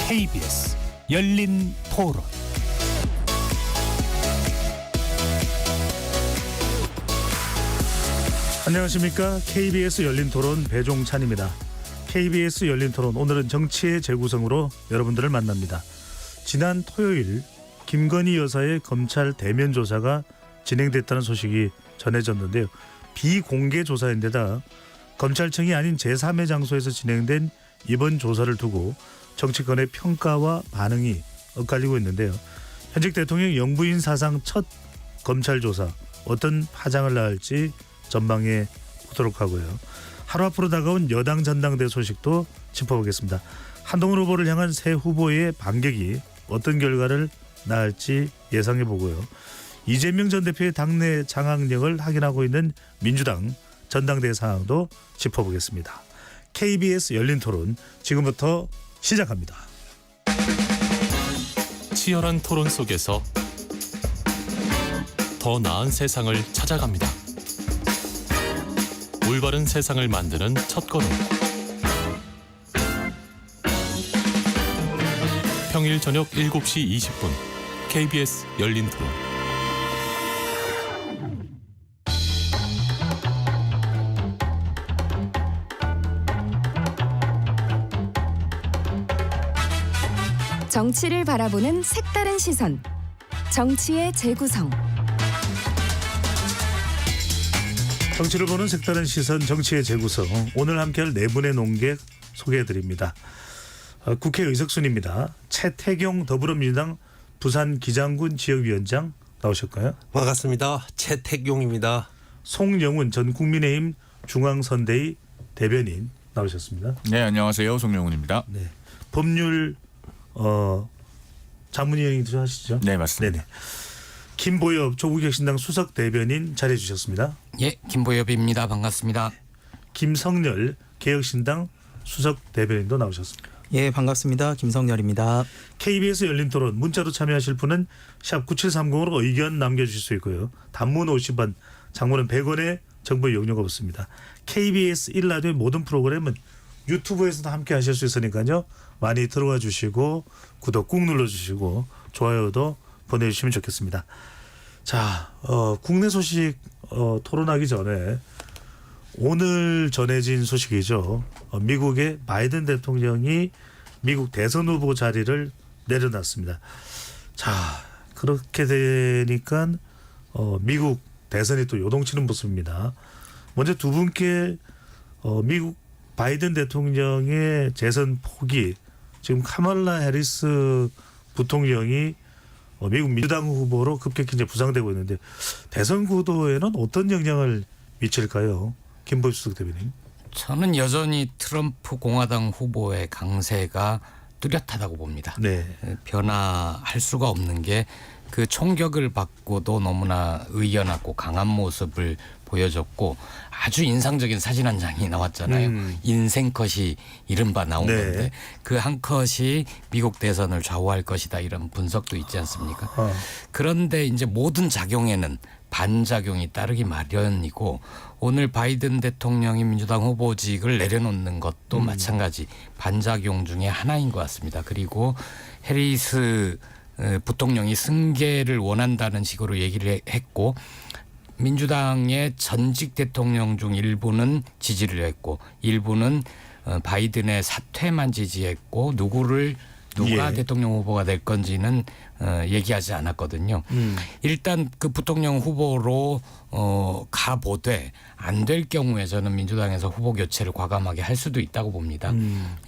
KBS 열린 토론. 안녕하십니까. KBS 열린 토론 배종찬입니다. KBS 열린 토론, 오늘은 정치의 재구성으로 여러분들을 만납니다. 지난 토요일 김건희 여사의 검찰 대면 조사가 진행됐다는 소식이 전해졌는데요. 비공개 조사인데다 검찰청이 아닌 제3의 장소에서 진행된 이번 조사를 두고 정치권의 평가와 반응이 엇갈리고 있는데요. 현직 대통령 영부인 사상 첫 검찰 조사, 어떤 파장을 낳을지 전망해 보도록 하고요. 하루 앞으로 다가온 여당 전당대 소식도 짚어보겠습니다. 한동훈 후보를 향한 새 후보의 반격이 어떤 결과를 낳을지 예상해 보고요. 이재명 전 대표의 당내 장악력을 확인하고 있는 민주당 전당대 상황도 짚어보겠습니다. KBS 열린 토론, 지금부터 시작합니다. 치열한 토론 속에서 더 나은 세상을 찾아갑니다. 올바른 세상을 만드는 첫걸음. 평일 저녁 7시 20분 KBS 열린 토론. 정치를 바라보는 색다른 시선, 정치의 재구성. 정치를 보는 색다른 시선, 정치의 재구성. 오늘 함께할 네 분의 논객 소개해드립니다. 국회 의석순입니다. 최태경 더불어민주당 부산 기장군 지역위원장 나오셨고요. 반갑습니다. 최태경입니다. 송영훈 전 국민의힘 중앙선대위 대변인 나오셨습니다. 네, 안녕하세요. 송영훈입니다. 네, 법률 자문위원이도 하시죠? 네, 맞습니다. 네네. 김보엽 조국혁신당 수석 대변인 자리해 주셨습니다. 예, 김보엽입니다. 반갑습니다. 김성열 개혁신당 수석 대변인도 나오셨습니다. 예, 반갑습니다. 김성열입니다. KBS 열린 토론, 문자로 참여하실 분은 샵 9730으로 의견 남겨주실 수 있고요. 단문 50원, 장문은 100원의 정보 이용료가 없습니다. KBS 1라디오의 모든 프로그램은 유튜브에서도 함께 하실 수 있으니까요. 많이 들어와 주시고 구독 꾹 눌러주시고 좋아요도 보내주시면 좋겠습니다. 자, 국내 소식 토론하기 전에 오늘 전해진 소식이죠. 미국의 바이든 대통령이 미국 대선 후보 자리를 내려놨습니다. 자, 그렇게 되니까 미국 대선이 또 요동치는 모습입니다. 먼저 두 분께 미국 바이든 대통령의 재선 포기, 지금 카말라 해리스 부통령이 미국 민주당 후보로 급격히 이제 부상되고 있는데 대선 구도에는 어떤 영향을 미칠까요? 김보엽 수석 대변인. 저는 여전히 트럼프 공화당 후보의 강세가 뚜렷하다고 봅니다. 네. 변화할 수가 없는 게 그 총격을 받고도 너무나 의연하고 강한 모습을 보여줬고 아주 인상적인 사진 한 장이 나왔잖아요. 인생 컷이 이른바 나온 네. 건데 그 한 컷이 미국 대선을 좌우할 것이다, 이런 분석도 있지 않습니까? 그런데 이제 모든 작용에는 반작용이 따르기 마련이고 오늘 바이든 대통령이 민주당 후보직을 내려놓는 것도 마찬가지 반작용 중에 하나인 것 같습니다. 그리고 해리스 부통령이 승계를 원한다는 식으로 얘기를 했고 민주당의 전직 대통령 중 일부는 지지를 했고 일부는 바이든의 사퇴만 지지했고 누가 대통령 후보가 될 건지는 얘기하지 않았거든요. 일단 그 부통령 후보로 가보되 안 될 경우에 저는 민주당에서 후보 교체를 과감하게 할 수도 있다고 봅니다.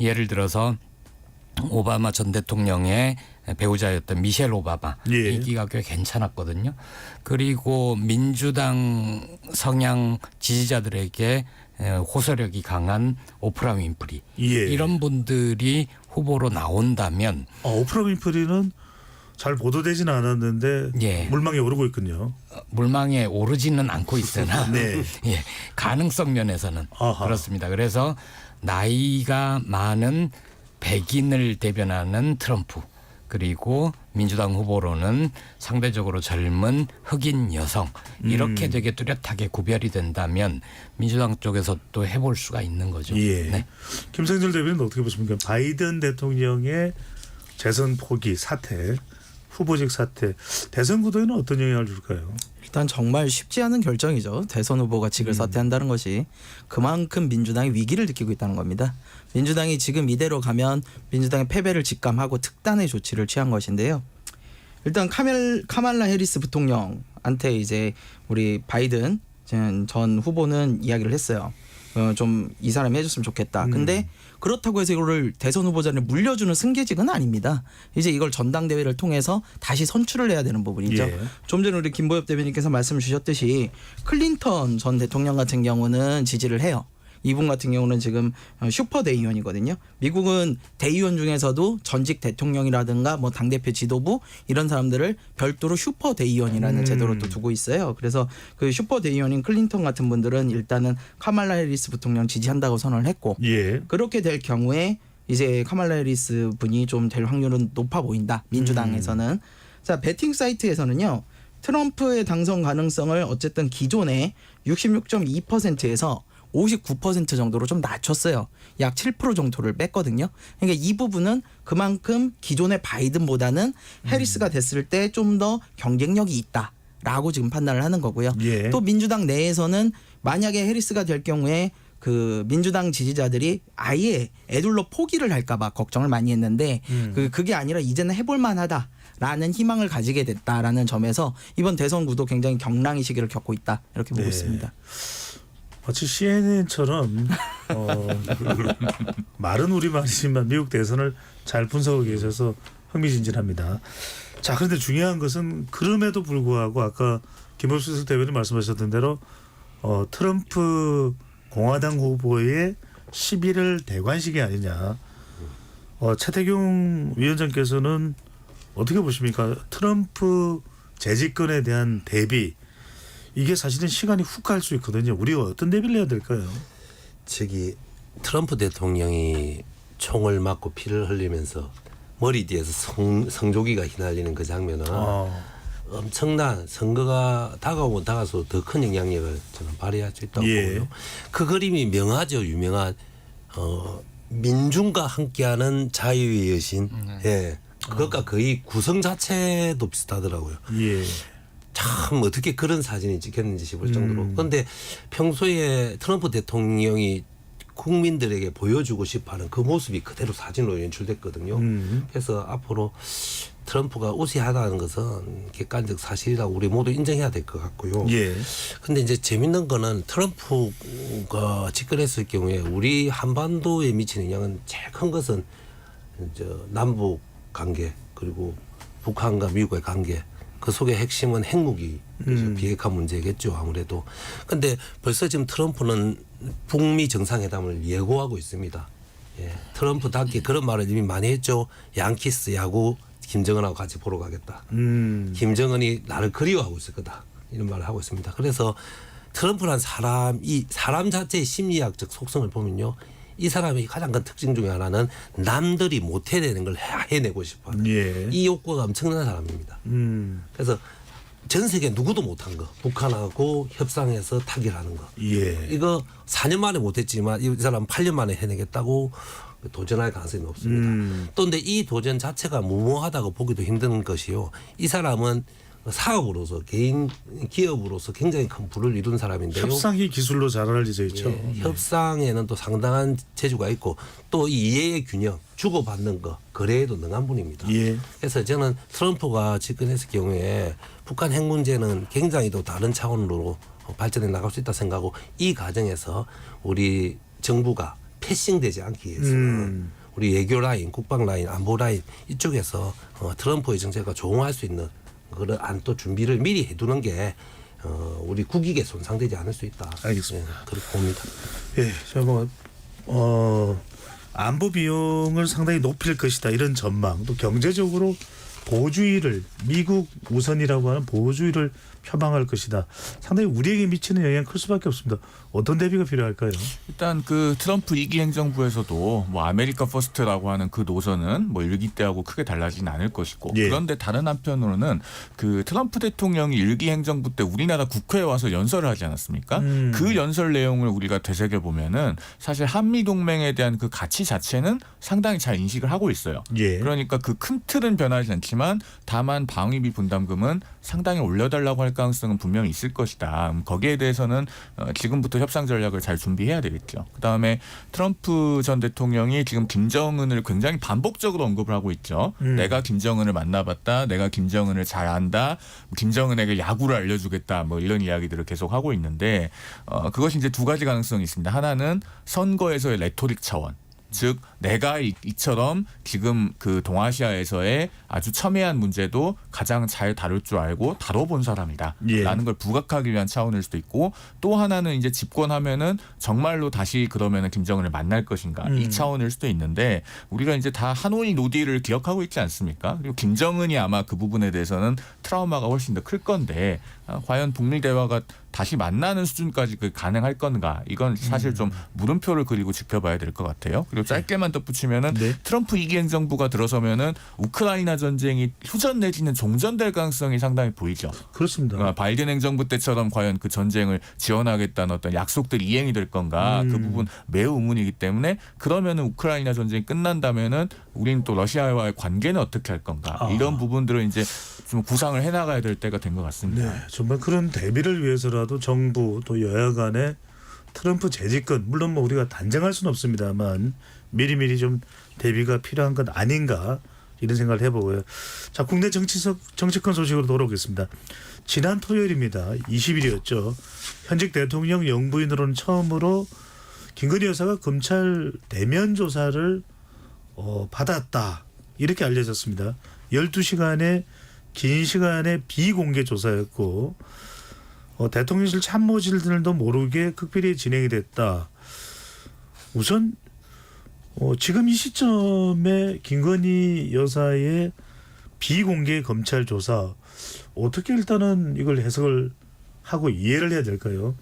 예를 들어서 오바마 전 대통령의 배우자였던 미셸 오바마, 예. 인기가 꽤 괜찮았거든요. 그리고 민주당 성향 지지자들에게 호소력이 강한 오프라 윈프리, 예. 이런 분들이 후보로 나온다면 오프라 윈프리는 잘 보도되지는 않았는데 예. 물망에 오르고 있군요. 물망에 오르지는 않고 있으나 네. 예, 가능성 면에서는 아하. 그렇습니다. 그래서 나이가 많은 백인을 대변하는 트럼프, 그리고 민주당 후보로는 상대적으로 젊은 흑인 여성, 이렇게 되게 뚜렷하게 구별이 된다면 민주당 쪽에서 또 해볼 수가 있는 거죠. 예. 네. 김성철 대변인 어떻게 보십니까? 바이든 대통령의 재선 포기 사태, 후보직 사태, 대선 구도에는 어떤 영향을 줄까요? 일단 정말 쉽지 않은 결정이죠. 대선 후보가 직을 사퇴한다는 것이 그만큼 민주당이 위기를 느끼고 있다는 겁니다. 민주당이 지금 이대로 가면 민주당의 패배를 직감하고 특단의 조치를 취한 것인데요. 일단 카말라 해리스 부통령한테 이제 우리 바이든 전 후보는 이야기를 했어요. 좀 이 사람이 해줬으면 좋겠다. 근데 그렇다고 해서 이거를 대선 후보자를 물려주는 승계직은 아닙니다. 이제 이걸 전당대회를 통해서 다시 선출을 해야 되는 부분이죠. 예. 좀 전에 우리 김보엽 대변인께서 말씀 주셨듯이 클린턴 전 대통령 같은 경우는 지지를 해요. 이분 같은 경우는 지금 슈퍼 대의원이거든요. 미국은 대의원 중에서도 전직 대통령이라든가 뭐 당대표 지도부 이런 사람들을 별도로 슈퍼 대의원이라는 제도로 또 두고 있어요. 그래서 그 슈퍼 대의원인 클린턴 같은 분들은 일단은 카말라 해리스 부통령 지지한다고 선언을 했고 예. 그렇게 될 경우에 이제 카말라 해리스 분이 좀 될 확률은 높아 보인다. 민주당에서는. 자, 배팅 사이트에서는요. 트럼프의 당선 가능성을 어쨌든 기존의 66.2%에서 59% 정도로 좀 낮췄어요. 약 7% 정도를 뺐거든요. 그러니까 이 부분은 그만큼 기존의 바이든보다는 해리스가 됐을 때 좀 더 경쟁력이 있다라고 지금 판단을 하는 거고요. 예. 또 민주당 내에서는 만약에 해리스가 될 경우에 그 민주당 지지자들이 아예 애둘러 포기를 할까봐 걱정을 많이 했는데 그게 아니라 이제는 해볼 만하다라는 희망을 가지게 됐다라는 점에서 이번 대선 구도 굉장히 경랑의 시기를 겪고 있다 이렇게 보고 네. 있습니다. 마치 CNN처럼 말은 우리말이지만 미국 대선을 잘 분석하고 계셔서 흥미진진합니다. 자, 그런데 중요한 것은 그럼에도 불구하고 아까 김범수 대변인 말씀하셨던 대로 트럼프 공화당 후보의 11월 대관식이 아니냐. 최태경 위원장께서는 어떻게 보십니까? 트럼프 재집권에 대한 대비 이게 사실은 시간이 훅 갈 수 있거든요. 우리가 어떤 대비를 해야 될까요? 트럼프 대통령이 총을 맞고 피를 흘리면서 머리 뒤에서 성조기가 휘날리는 그 장면은 엄청난 선거가 다가오고 다가서 더 큰 영향력을 저는 발휘할 수 있다고 예. 보고요. 그 그림이 명하죠. 유명한 민중과 함께하는 자유의 여신. 예. 그것과 거의 구성 자체도 비슷하더라고요. 예. 참 어떻게 그런 사진이 찍혔는지 싶을 정도로. 그런데 평소에 트럼프 대통령이 국민들에게 보여주고 싶어하는 그 모습이 그대로 사진으로 연출됐거든요. 그래서 앞으로 트럼프가 우세하다는 것은 객관적 사실이라고 우리 모두 인정해야 될 것 같고요. 예. 근데 이제 재밌는 거는 트럼프가 집권했을 경우에 우리 한반도에 미치는 영향은 제일 큰 것은 이제 남북 관계 그리고 북한과 미국의 관계 그 속의 핵심은 핵무기 비핵화 문제겠죠 아무래도. 근데 벌써 지금 트럼프는 북미 정상회담을 예고하고 있습니다. 예. 트럼프답게 그런 말을 이미 많이 했죠. 양키스 야구 김정은하고 같이 보러 가겠다. 김정은이 나를 그리워하고 있을 거다. 이런 말을 하고 있습니다. 그래서 트럼프란 사람 자체의 심리학적 속성을 보면요. 이 사람의 가장 큰 특징 중에 하나는 남들이 못 해내는 걸 해내고 싶어하는 예. 이 욕구가 엄청난 사람입니다. 그래서 전 세계 누구도 못한 거 북한하고 협상해서 타결하는 거 예. 이거 4년 만에 못했지만 이 사람 8년 만에 해내겠다고 도전할 가능성이 높습니다. 또 근데 이 도전 자체가 무모하다고 보기도 힘든 것이요. 이 사람은 사업으로서 개인 기업으로서 굉장히 큰 부를 이룬 사람인데요. 협상이 기술로 잘 알려져 있죠. 예, 협상에는 또 상당한 재주가 있고 또 이 이해의 균형 주고받는 거 거래에도 능한 분입니다. 예. 그래서 저는 트럼프가 집권했을 경우에 북한 핵 문제는 굉장히 또 다른 차원으로 발전해 나갈 수 있다 생각하고 이 과정에서 우리 정부가 패싱되지 않기 위해서는 우리 외교 라인, 국방 라인, 안보 라인 이쪽에서 트럼프의 정책과 조응할 수 있는 그런 또 준비를 미리 해두는 게 우리 국익에 손상되지 않을 수 있다. 알겠습니다. 예, 그렇게 봅니다. 예, 저 안보 비용을 상당히 높일 것이다 이런 전망, 또 경제적으로 보호주의를 미국 우선이라고 하는 보호주의를 표방할 것이다. 상당히 우리에게 미치는 영향이 클 수밖에 없습니다. 어떤 대비가 필요할까요? 일단 그 트럼프 2기 행정부에서도 뭐 아메리카 퍼스트라고 하는 그 노선은 뭐 1기 때하고 크게 달라지진 않을 것이고 예. 그런데 다른 한편으로는 그 트럼프 대통령이 1기 행정부 때 우리나라 국회에 와서 연설을 하지 않았습니까? 그 연설 내용을 우리가 되새겨 보면은 사실 한미 동맹에 대한 그 가치 자체는 상당히 잘 인식을 하고 있어요. 예. 그러니까 그 큰 틀은 변하지 않지만 다만 방위비 분담금은 상당히 올려달라고 할 가능성은 분명히 있을 것이다. 거기에 대해서는 지금부터 협상 전략을 잘 준비해야 되겠죠. 그다음에 트럼프 전 대통령이 지금 김정은을 굉장히 반복적으로 언급을 하고 있죠. 내가 김정은을 만나봤다. 내가 김정은을 잘 안다. 김정은에게 야구를 알려주겠다. 뭐 이런 이야기들을 계속 하고 있는데 그것이 이제 두 가지 가능성이 있습니다. 하나는 선거에서의 레토릭 차원. 즉 내가 이처럼 지금 그 동아시아에서의 아주 첨예한 문제도 가장 잘 다룰 줄 알고 다뤄본 사람이다 예. 라는 걸 부각하기 위한 차원일 수도 있고 또 하나는 이제 집권하면은 정말로 다시 그러면은 김정은을 만날 것인가 이 차원일 수도 있는데 우리가 이제 다 하노이 노딜을 기억하고 있지 않습니까? 그리고 김정은이 아마 그 부분에 대해서는 트라우마가 훨씬 더 클 건데 과연 북미 대화가 다시 만나는 수준까지 가능할 건가 이건 사실 좀 물음표를 그리고 지켜봐야 될 것 같아요. 그리고 짧게만 덧붙이면은 네. 트럼프 2기 행정부가 들어서면은 우크라이나 전쟁이 휴전 내지는 종전될 가능성이 상당히 보이죠. 그렇습니다. 바이든 행정부 때처럼 과연 그 전쟁을 지원하겠다는 어떤 약속들이 이행이 될 건가 그 부분 매우 의문이기 때문에 그러면은 우크라이나 전쟁이 끝난다면은 우리는 또 러시아와의 관계는 어떻게 할 건가 이런 부분들을 이제 좀 구상을 해나가야 될 때가 된 것 같습니다. 네, 정말 그런 대비를 위해서라도 정부 또 여야 간에 트럼프 재집권 물론 뭐 우리가 단정할 수는 없습니다만 미리미리 좀 대비가 필요한 것 아닌가 이런 생각을 해보고요. 자, 국내 정치권 소식으로 돌아오겠습니다. 지난 토요일입니다. 20일이었죠. 현직 대통령 영부인으로는 처음으로 김건희 여사가 검찰 대면 조사를 받았다 이렇게 알려졌습니다. 12시간의 긴 시간의 비공개 조사였고 대통령실 참모진들도 모르게 극비리에 진행이 됐다. 우선 지금 이 시점에 김건희 여사의 비공개 검찰 조사 어떻게 일단은 이걸 해석을 하고 이해를 해야 될까요?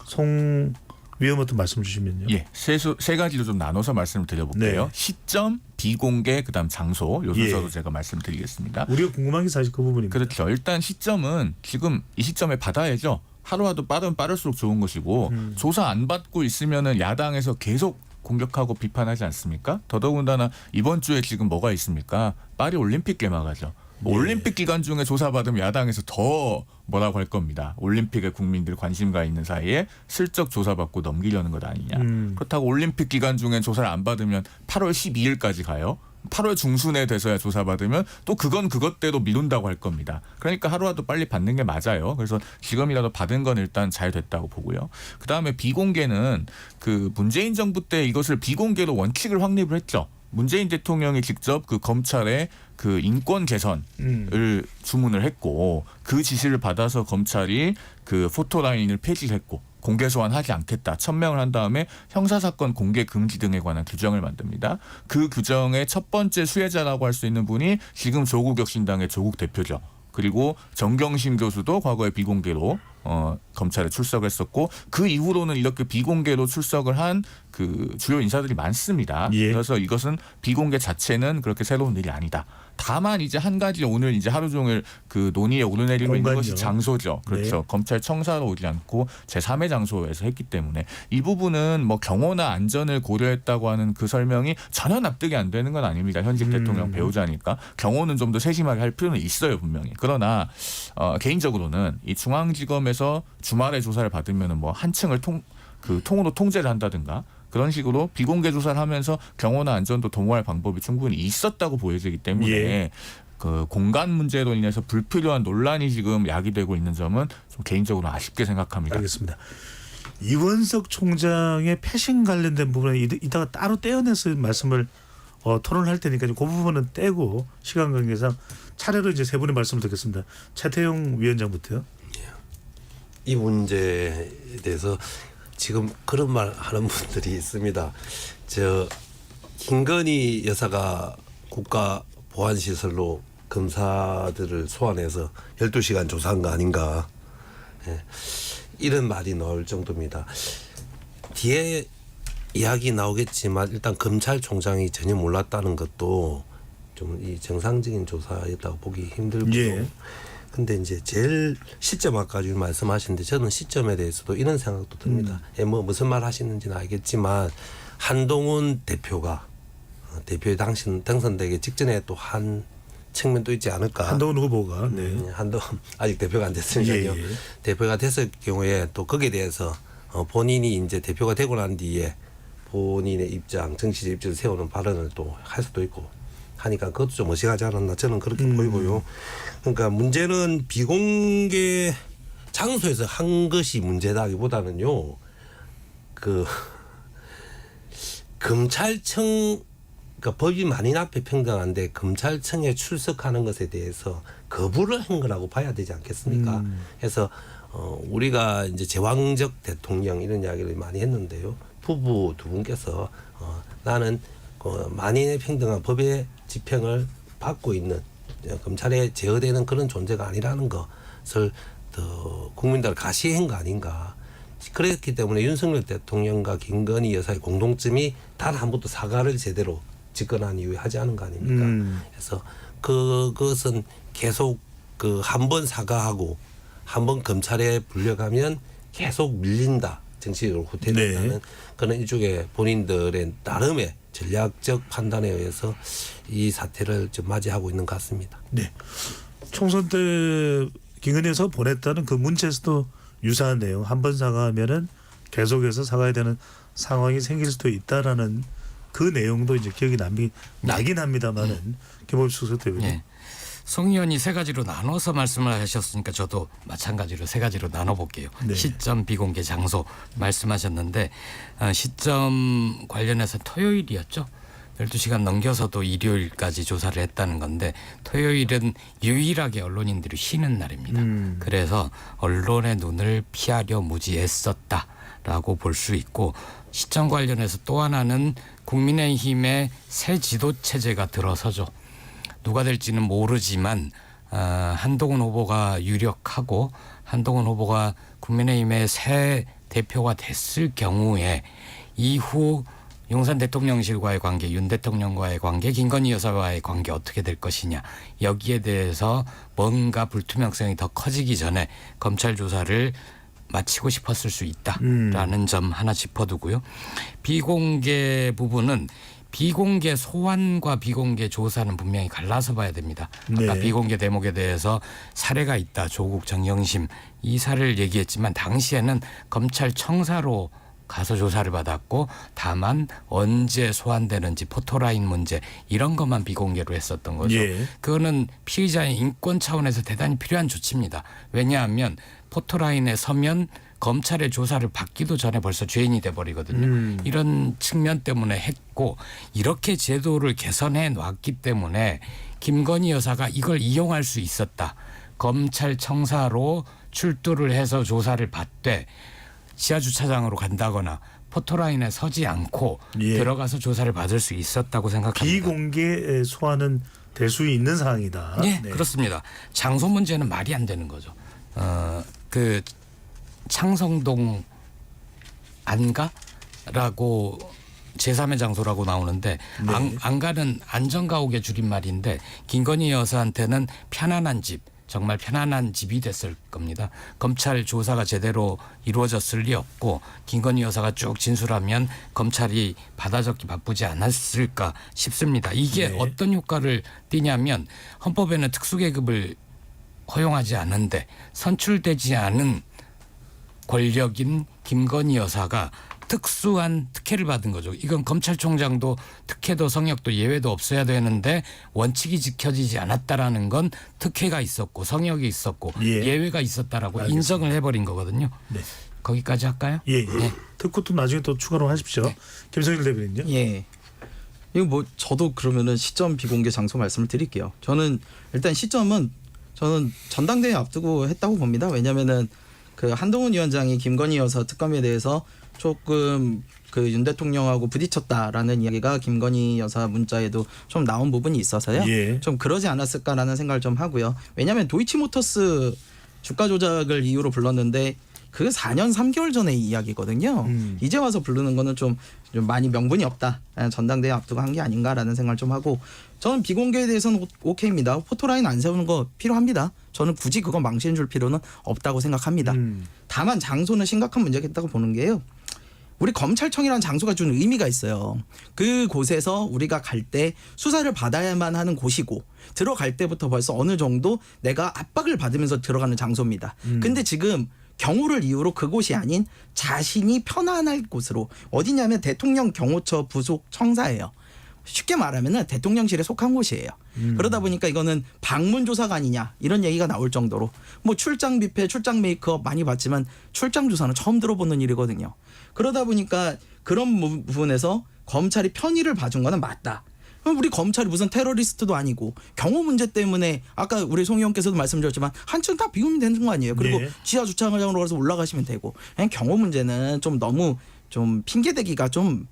송 위원부터 말씀 주시면요. 예, 세 가지로 좀 나눠서 말씀을 드려볼게요. 네. 시점, 비공개, 그다음 장소 요 순서로 예. 제가 말씀드리겠습니다. 우리가 궁금한 게 사실 그 부분입니다. 그렇죠. 일단 시점은 지금 이 시점에 받아야죠. 하루라도 빠르면 빠를수록 좋은 것이고 조사 안 받고 있으면은 야당에서 계속 공격하고 비판하지 않습니까? 더더군다나 이번 주에 지금 뭐가 있습니까? 파리 올림픽 개막하죠. 뭐 올림픽 기간 중에 조사받으면 야당에서 더 뭐라고 할 겁니다. 올림픽에 국민들 관심가 있는 사이에 슬쩍 조사받고 넘기려는 것 아니냐. 그렇다고 올림픽 기간 중에 조사를 안 받으면 8월 12일까지 가요. 8월 중순에 돼서야 조사받으면 또 그건 그것대로 미룬다고 할 겁니다. 그러니까 하루라도 빨리 받는 게 맞아요. 그래서 지금이라도 받은 건 일단 잘 됐다고 보고요. 그다음에 비공개는 그 문재인 정부 때 이것을 비공개로 원칙을 확립을 했죠. 문재인 대통령이 직접 그 검찰에 그 인권 개선을 주문을 했고 그 지시를 받아서 검찰이 그 포토라인을 폐지했고 공개 소환하지 않겠다. 천명을 한 다음에 형사사건 공개 금지 등에 관한 규정을 만듭니다. 그 규정의 첫 번째 수혜자라고 할 수 있는 분이 지금 조국 혁신당의 조국 대표죠. 그리고 정경심 교수도 과거에 비공개로 검찰에 출석했었고 그 이후로는 이렇게 비공개로 출석을 한 그 주요 인사들이 많습니다. 예. 그래서 이것은 비공개 자체는 그렇게 새로운 일이 아니다. 다만 이제 한 가지 오늘 이제 하루 종일 그 논의에 오르내리고 있는 것이 장소죠. 그렇죠. 네. 검찰 청사로 오지 않고 제3의 장소에서 했기 때문에 이 부분은 뭐 경호나 안전을 고려했다고 하는 그 설명이 전혀 납득이 안 되는 건 아닙니다. 현직 대통령 배우자니까 경호는 좀 더 세심하게 할 필요는 있어요 분명히. 그러나 개인적으로는 이 중앙지검에서 주말에 조사를 받으면은 뭐 한층을 통으로 통제를 한다든가. 그런 식으로 비공개 조사를 하면서 경호나 안전도 도모할 방법이 충분히 있었다고 보여지기 때문에 예. 그 공간 문제로 인해서 불필요한 논란이 지금 야기되고 있는 점은 좀 개인적으로 아쉽게 생각합니다. 알겠습니다. 이원석 총장의 패싱 관련된 부분은 이따가 따로 떼어내서 말씀을 토론할 테니까 그 부분은 떼고 시간 관계상 차례로 이제 세 분의 말씀을 듣겠습니다. 최태용 위원장부터요. 이 문제에 대해서 지금 그런 말 하는 분들이 있습니다. 김건희 여사가 국가 보안시설로 검사들을 소환해서 12시간 조사한 거 아닌가. 예. 이런 말이 나올 정도입니다. 뒤에 이야기 나오겠지만 일단 검찰총장이 전혀 몰랐다는 것도 좀 이 정상적인 조사였다고 보기 힘들고. 예. 근데 이제 제일 시점 아까 말씀하셨는데 저는 시점에 대해서도 이런 생각도 듭니다. 예, 뭐 무슨 말 하시는지는 알겠지만 한동훈 대표가 대표에 당선되기 직전에 또 한 측면도 있지 않을까. 한동훈 후보가 한동훈 아직 대표가 안 됐으니까요. 예. 대표가 됐을 경우에 또 거기에 대해서 본인이 이제 대표가 되고 난 뒤에 본인의 입장, 정치적 입장을 세우는 발언을 또 할 수도 있고 하니까 그것도 좀 어색하지 않았나 저는 그렇게 보이고요. 그러니까 문제는 비공개 장소에서 한 것이 문제다기보다는요. 그 검찰청 그러니까 법이 만인 앞에 평등한데 검찰청에 출석하는 것에 대해서 거부를 한 거라고 봐야 되지 않겠습니까? 그래서 우리가 이제 제왕적 대통령 이런 이야기를 많이 했는데요. 부부 두 분께서 나는 만인의 평등한 법의 집행을 받고 있는 검찰에 제어되는 그런 존재가 아니라는 것을 더 국민들 가시한 거 아닌가. 그랬기 때문에 윤석열 대통령과 김건희 여사의 공통점이 단 한 번도 사과를 제대로 집권한 이후에 하지 않은 거 아닙니까? 그래서 그것은 계속 그 한 번 사과하고 한 번 검찰에 불려가면 계속 밀린다. 정치적으로 후퇴된다는 네. 그런 일종의 본인들의 나름의 전략적 판단에 의해서 이 사태를 좀 맞이하고 있는 것 같습니다. 네. 총선 때 김건희 여사가 보냈다는 그 문체에서도 유사한 내용. 한 번 사과하면은 계속해서 사과해야 되는 상황이 생길 수도 있다라는 그 내용도 이제 기억이 나긴 합니다만은 김범수 소대변인. 예. 송 의원이 세 가지로 나눠서 말씀을 하셨으니까 저도 마찬가지로 세 가지로 나눠볼게요. 네. 시점, 비공개, 장소 말씀하셨는데 시점 관련해서 토요일이었죠. 12시간 넘겨서도 일요일까지 조사를 했다는 건데 토요일은 유일하게 언론인들이 쉬는 날입니다. 그래서 언론의 눈을 피하려 무지 애썼다라고 볼 수 있고 시점 관련해서 또 하나는 국민의힘의 새 지도체제가 들어서죠. 누가 될지는 모르지만 한동훈 후보가 유력하고 한동훈 후보가 국민의힘의 새 대표가 됐을 경우에 이후 용산 대통령실과의 관계, 윤 대통령과의 관계, 김건희 여사와의 관계 어떻게 될 것이냐. 여기에 대해서 뭔가 불투명성이 더 커지기 전에 검찰 조사를 마치고 싶었을 수 있다라는 점 하나 짚어두고요. 비공개 부분은 비공개 소환과 비공개 조사는 분명히 갈라서 봐야 됩니다. 아까 네. 비공개 대목에 대해서 사례가 있다. 조국, 정영심 이 사례를 얘기했지만 당시에는 검찰청사로 가서 조사를 받았고 다만 언제 소환되는지 포토라인 문제 이런 것만 비공개로 했었던 거죠. 예. 그거는 피의자의 인권 차원에서 대단히 필요한 조치입니다. 왜냐하면 포토라인에 서면 검찰의 조사를 받기도 전에 벌써 죄인이 돼버리거든요. 이런 측면 때문에 했고 이렇게 제도를 개선해 놨기 때문에 김건희 여사가 이걸 이용할 수 있었다. 검찰청사로 출두를 해서 조사를 받되 지하주차장으로 간다거나 포토라인에 서지 않고 예. 들어가서 조사를 받을 수 있었다고 생각합니다. 비공개 소환은 될 수 있는 사항이다. 네, 그렇습니다. 장소 문제는 말이 안 되는 거죠. 그 창성동 안가라고 제3의 장소라고 나오는데 안가는 안전가옥의 줄임말인데 김건희 여사한테는 편안한 집, 정말 편안한 집이 됐을 겁니다. 검찰 조사가 제대로 이루어졌을 리 없고 김건희 여사가 쭉 진술하면 검찰이 받아적기 바쁘지 않았을까 싶습니다. 이게 네. 어떤 효과를 띠냐면 헌법에는 특수계급을 허용하지 않은데 선출되지 않은 권력인 김건희 여사가 특수한 특혜를 받은 거죠. 이건 검찰총장도 특혜도 성역도 예외도 없어야 되는데 원칙이 지켜지지 않았다라는 건 특혜가 있었고 성역이 있었고 예. 예외가 있었다라고 알겠습니다. 인정을 해버린 거거든요. 네. 거기까지 할까요? 예. 네. 듣고 또 나중에 또 추가로 하십시오. 김성일 대변인요. 예. 이거 뭐 저도 그러면은 시점 비공개 장소 말씀을 드릴게요. 저는 일단 시점은 저는 전당대회 앞두고 했다고 봅니다. 왜냐면은 그 한동훈 위원장이 김건희 여사 특검에 대해서 조금 그 윤 대통령하고 부딪혔다라는 이야기가 김건희 여사 문자에도 좀 나온 부분이 있어서요. 예. 좀 그러지 않았을까라는 생각을 좀 하고요. 왜냐하면 도이치모터스 주가 조작을 이유로 불렀는데 그 4년 3개월 전의 이야기거든요. 이제 와서 부르는 거는 좀 많이 명분이 없다. 전당대회 앞두고 한 게 아닌가라는 생각을 좀 하고 저는 비공개에 대해서는 오케이입니다. 포토라인 안 세우는 거 필요합니다. 저는 굳이 그거 망신 줄 필요는 없다고 생각합니다. 다만 장소는 심각한 문제가 있다고 보는 게요. 우리 검찰청이라는 장소가 주는 의미가 있어요. 그 곳에서 우리가 갈 때 수사를 받아야만 하는 곳이고 들어갈 때부터 벌써 어느 정도 내가 압박을 받으면서 들어가는 장소입니다. 근데 지금 경호를 이유로 그곳이 아닌 자신이 편안할 곳으로 어디냐면 대통령 경호처 부속 청사예요. 쉽게 말하면 대통령실에 속한 곳이에요. 그러다 보니까 이거는 방문 조사가 아니냐 이런 얘기가 나올 정도로 뭐 출장 뷔페, 출장 메이크업 많이 봤지만 출장 조사는 처음 들어보는 일이거든요. 그러다 보니까 그런 부분에서 검찰이 편의를 봐준 거는 맞다. 그럼 우리 검찰이 무슨 테러리스트도 아니고 경호 문제 때문에 아까 우리 송 의원께서도 말씀드렸지만 한층 다 비우면 되는 거 아니에요. 그리고 네. 지하 주차장으로 가서 올라가시면 되고 그냥 경호 문제는 좀 너무 좀 핑계대기가 좀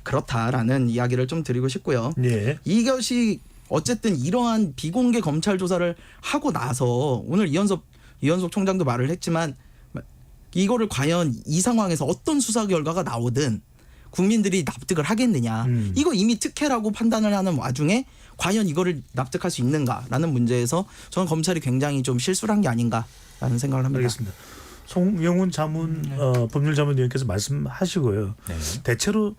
그렇다라는 이야기를 좀 드리고 싶고요. 네. 이것이 어쨌든 이러한 비공개 검찰 조사를 하고 나서 오늘 이현석 총장도 말을 했지만 이거를 과연 이 상황에서 어떤 수사 결과가 나오든 국민들이 납득을 하겠느냐. 이거 이미 특혜라고 판단을 하는 와중에 과연 이거를 납득할 수 있는가라는 문제에서 저는 검찰이 굉장히 좀 실수를 한 게 아닌가라는 생각을 합니다. 알겠습니다. 송영훈 법률자문위원께서 말씀하시고요. 네. 대체로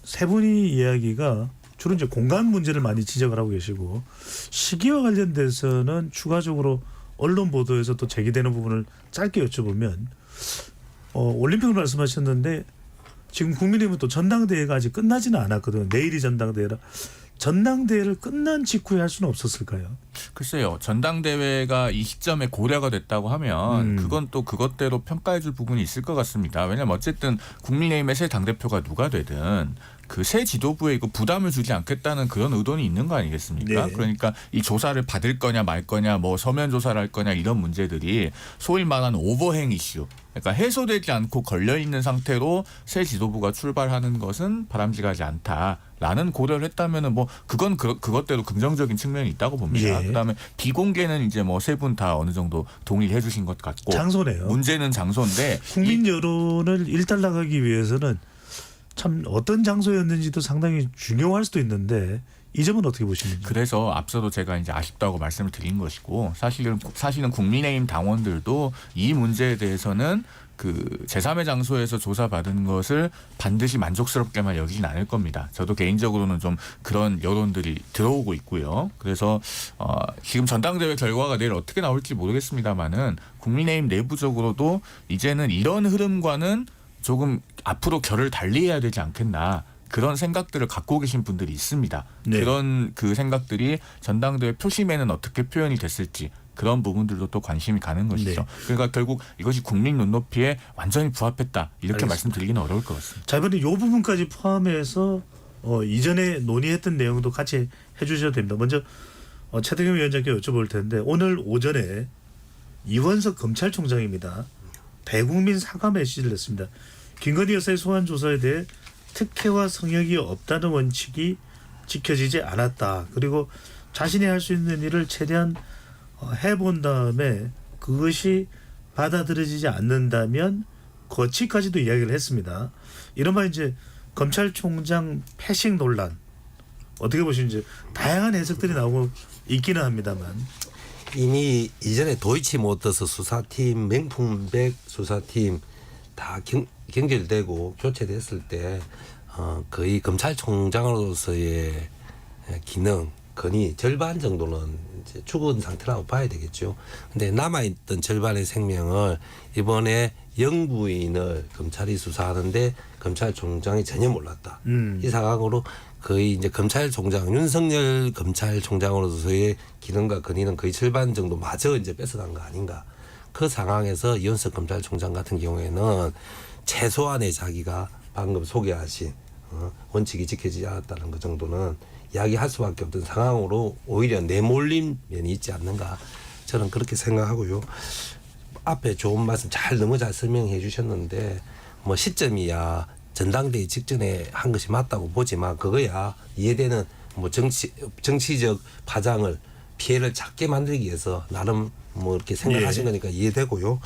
세 분이 이야기가 주로 이제 공간 문제를 많이 지적을 하고 계시고 시기와 관련돼서는 추가적으로 언론 보도에서 또 제기되는 부분을 짧게 여쭤보면 올림픽을 말씀하셨는데 지금 국민의힘은 또 전당대회가 아직 끝나지는 않았거든요. 내일이 전당대회라 전당대회를 끝난 직후에 할 수는 없었을까요? 글쎄요. 전당대회가 이 시점에 고려가 됐다고 하면 그건 또 그것대로 평가해 줄 부분이 있을 것 같습니다. 왜냐하면 어쨌든 국민의힘의 새 당대표가 누가 되든 그 새 지도부에 이거 부담을 주지 않겠다는 그런 의도는 있는 거 아니겠습니까? 네. 그러니까 이 조사를 받을 거냐 말 거냐 뭐 서면 조사를 할 거냐 이런 문제들이 소위 말하는 오버행 이슈 그러니까 해소되지 않고 걸려있는 상태로 새 지도부가 출발하는 것은 바람직하지 않다라는 고려를 했다면은 뭐 그건 그것대로 긍정적인 측면이 있다고 봅니다. 예. 그다음에 비공개는 이제 뭐 세 분 다 어느 정도 동의해 주신 것 같고 장소네요. 문제는 장소인데 국민 여론을 일단락하기 위해서는 참 어떤 장소였는지도 상당히 중요할 수도 있는데 이 점은 어떻게 보십니까? 그래서 앞서도 제가 이제 아쉽다고 말씀을 드린 것이고 사실은 국민의힘 당원들도 이 문제에 대해서는 그 제3의 장소에서 조사받은 것을 반드시 만족스럽게만 여기진 않을 겁니다. 저도 개인적으로는 좀 그런 여론들이 들어오고 있고요. 그래서 지금 전당대회 결과가 내일 어떻게 나올지 모르겠습니다만은 국민의힘 내부적으로도 이제는 이런 흐름과는 조금 앞으로 결을 달리해야 되지 않겠나. 그런 생각들을 갖고 계신 분들이 있습니다. 네. 그런 그 생각들이 전당대회 표심에는 어떻게 표현이 됐을지 그런 부분들도 또 관심이 가는 것이죠. 네. 그러니까 결국 이것이 국민 눈높이에 완전히 부합했다. 이렇게 알겠습니다. 말씀드리기는 어려울 것 같습니다. 자, 이번에 이 부분까지 포함해서 이전에 논의했던 내용도 같이 해주셔도 됩니다. 먼저 최태경 위원장께 여쭤볼 텐데 오늘 오전에 이원석 검찰총장입니다. 대국민 사과 메시지를 냈습니다. 김건희 여사의 소환 조사에 대해 특혜와 성역이 없다는 원칙이 지켜지지 않았다. 그리고 자신이 할 수 있는 일을 최대한 해본 다음에 그것이 받아들여지지 않는다면 거치까지도 이야기를 했습니다. 이른바 이제 검찰총장 패싱 논란 어떻게 보시는지 다양한 해석들이 나오고 있기는 합니다만 이미 이전에 도이치모터스 수사팀, 명품백 수사팀 다 경질되고 교체됐을 때 거의 검찰총장으로서의 기능, 건의 절반 정도는 이제 죽은 상태라고 봐야 되겠죠. 근데 남아있던 절반의 생명을 이번에 영부인을 검찰이 수사하는데 검찰총장이 전혀 몰랐다. 이 상황으로 거의 이제 검찰총장 윤석열 검찰총장으로서의 기능과 건의는 거의 절반 정도 마저 이제 뺏어간 거 아닌가. 그 상황에서 이원석 검찰총장 같은 경우에는 최소한의 자기가 방금 소개하신 원칙이 지켜지지 않았다는 것 정도는 이야기할 수밖에 없던 상황으로 오히려 내몰린 면이 있지 않는가 저는 그렇게 생각하고요. 앞에 좋은 말씀 너무 잘 설명해 주셨는데 뭐 시점이야 전당대회 직전에 한 것이 맞다고 보지만 그거야 이해되는 뭐 정치적 파장을 피해를 작게 만들기 위해서 나름 뭐 이렇게 생각하신 거니까 이해되고요.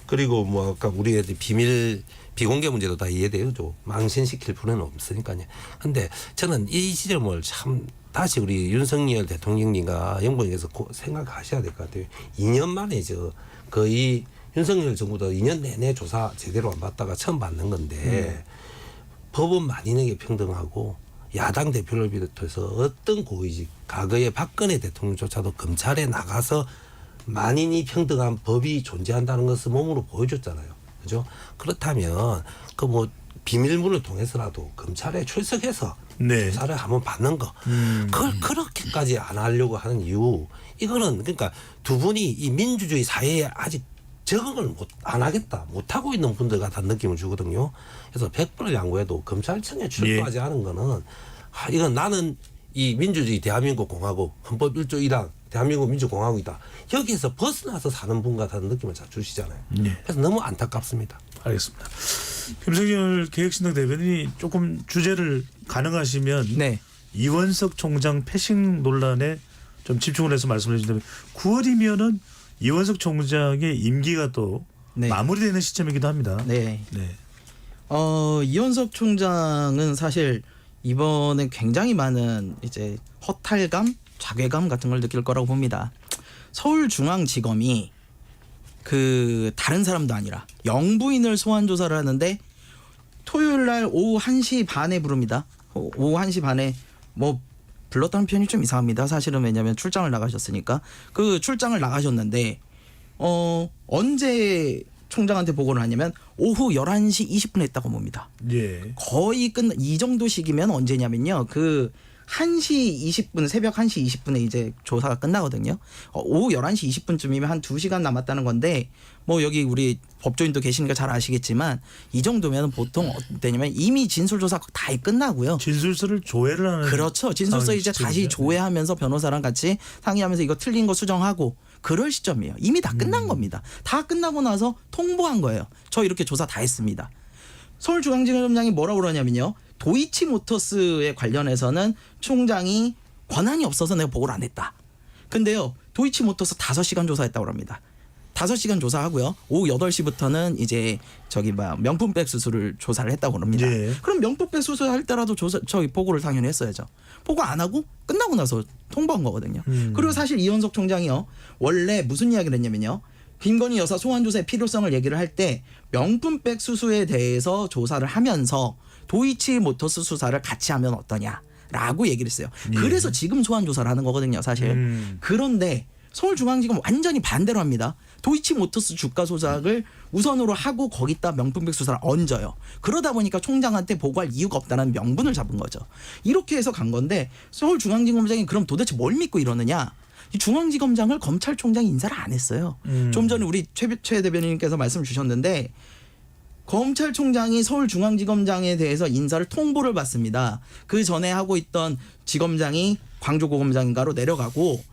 그리고 뭐 아까 우리 애들 비공개 문제도 다 이해돼요. 망신시킬 필요는 없으니까요. 근데 저는 이 시점을 참 다시 우리 윤석열 대통령님과 영부인께서 생각하셔야 될 것 같아요. 2년 만에 거의 윤석열 정부도 2년 내내 조사 제대로 안 받다가 처음 받는 건데 법은 만인에게 평등하고 야당 대표를 비롯해서 어떤 고위직 과거에 박근혜 대통령조차도 검찰에 나가서 만인이 평등한 법이 존재한다는 것을 몸으로 보여줬잖아요. 그죠? 그렇다면 그 뭐 비밀문을 통해서라도 검찰에 출석해서 네. 조사를 한번 받는 거. 그걸 그렇게까지 안 하려고 하는 이유. 이거는 그러니까 두 분이 이 민주주의 사회에 아직 적응을 안 하겠다. 못 하고 있는 분들 같은 느낌을 주거든요. 그래서 100번을 양보해도 검찰청에 출두하지 않은 거는 이건 나는 이 민주주의 대한민국 공화국 헌법 1조 1항 대한민국 민주공화국이다. 여기에서 벗어나서 사는 분 같다는 느낌을 잘 주시잖아요. 그래서 너무 안타깝습니다. 알겠습니다. 김성열 계획신당 대변인이 조금 주제를 가능하시면 네. 이원석 총장 패싱 논란에 좀 집중을 해서 말씀해 주신다면 9월이면은 이원석 총장의 임기가 또 네. 마무리되는 시점이기도 합니다. 네. 네. 이원석 총장은 사실 이번에 굉장히 많은 이제 허탈감, 자괴감 같은 걸 느낄 거라고 봅니다. 서울중앙지검이 그 다른 사람도 아니라 영부인을 소환 조사를 하는데 토요일 날 오후 1시 반에 부릅니다. 오후 1시 반에 뭐 불렀다는 표현이 좀 이상합니다. 사실은 왜냐하면 출장을 나가셨으니까 그 출장을 나가셨는데 언제 총장한테 보고를 하냐면 오후 11시 20분에 했다고 봅니다. 예. 거의 이 정도 시기면 언제냐면요. 그 1시 20분 새벽 1시 20분에 이제 조사가 끝나거든요. 오후 11시 20분쯤이면 한 2시간 남았다는 건데 뭐 여기 우리 법조인도 계시니까 잘 아시겠지만 이 정도면 보통 어떠냐면 이미 진술조사 다 끝나고요. 진술서를 조회를 하는 그렇죠. 진술서 이제 다시 조회하면서 변호사랑 같이 상의하면서 이거 틀린 거 수정하고 그럴 시점이에요. 이미 다 끝난 겁니다. 다 끝나고 나서 통보한 거예요. 저 이렇게 조사 다 했습니다. 서울중앙지검장이 뭐라고 그러냐면요. 도이치모터스에 관련해서는 총장이 권한이 없어서 내가 보고를 안 했다. 근데요. 도이치모터스 5시간 조사했다고 합니다. 5시간 조사하고요. 오후 8시부터는 이제 명품백 수수를 조사를 했다고 합니다. 네. 그럼 명품백 수수할 때라도 보고를 당연히 했어야죠. 보고 안 하고 끝나고 나서 통보한 거거든요. 그리고 사실 이원석 총장이요. 원래 무슨 이야기를 했냐면요. 김건희 여사 소환 조사의 필요성을 얘기를 할 때 명품백 수수에 대해서 조사를 하면서 도이치모터스 수사를 같이 하면 어떠냐라고 얘기를 했어요. 그래서 지금 소환 조사를 하는 거거든요, 사실. 그런데 서울중앙지검 완전히 반대로 합니다. 도이치모터스 주가 조작을 우선으로 하고 거기다 명품백 수사를 얹어요. 그러다 보니까 총장한테 보고할 이유가 없다는 명분을 잡은 거죠. 이렇게 해서 간 건데 서울중앙지검장이 그럼 도대체 뭘 믿고 이러느냐? 이 중앙지검장을 검찰총장이 인사를 안 했어요. 좀 전에 우리 최 대변인님께서 말씀 주셨는데 검찰총장이 서울중앙지검장에 대해서 인사를 통보를 받습니다. 그 전에 하고 있던 지검장이 광주고검장인가로 내려가고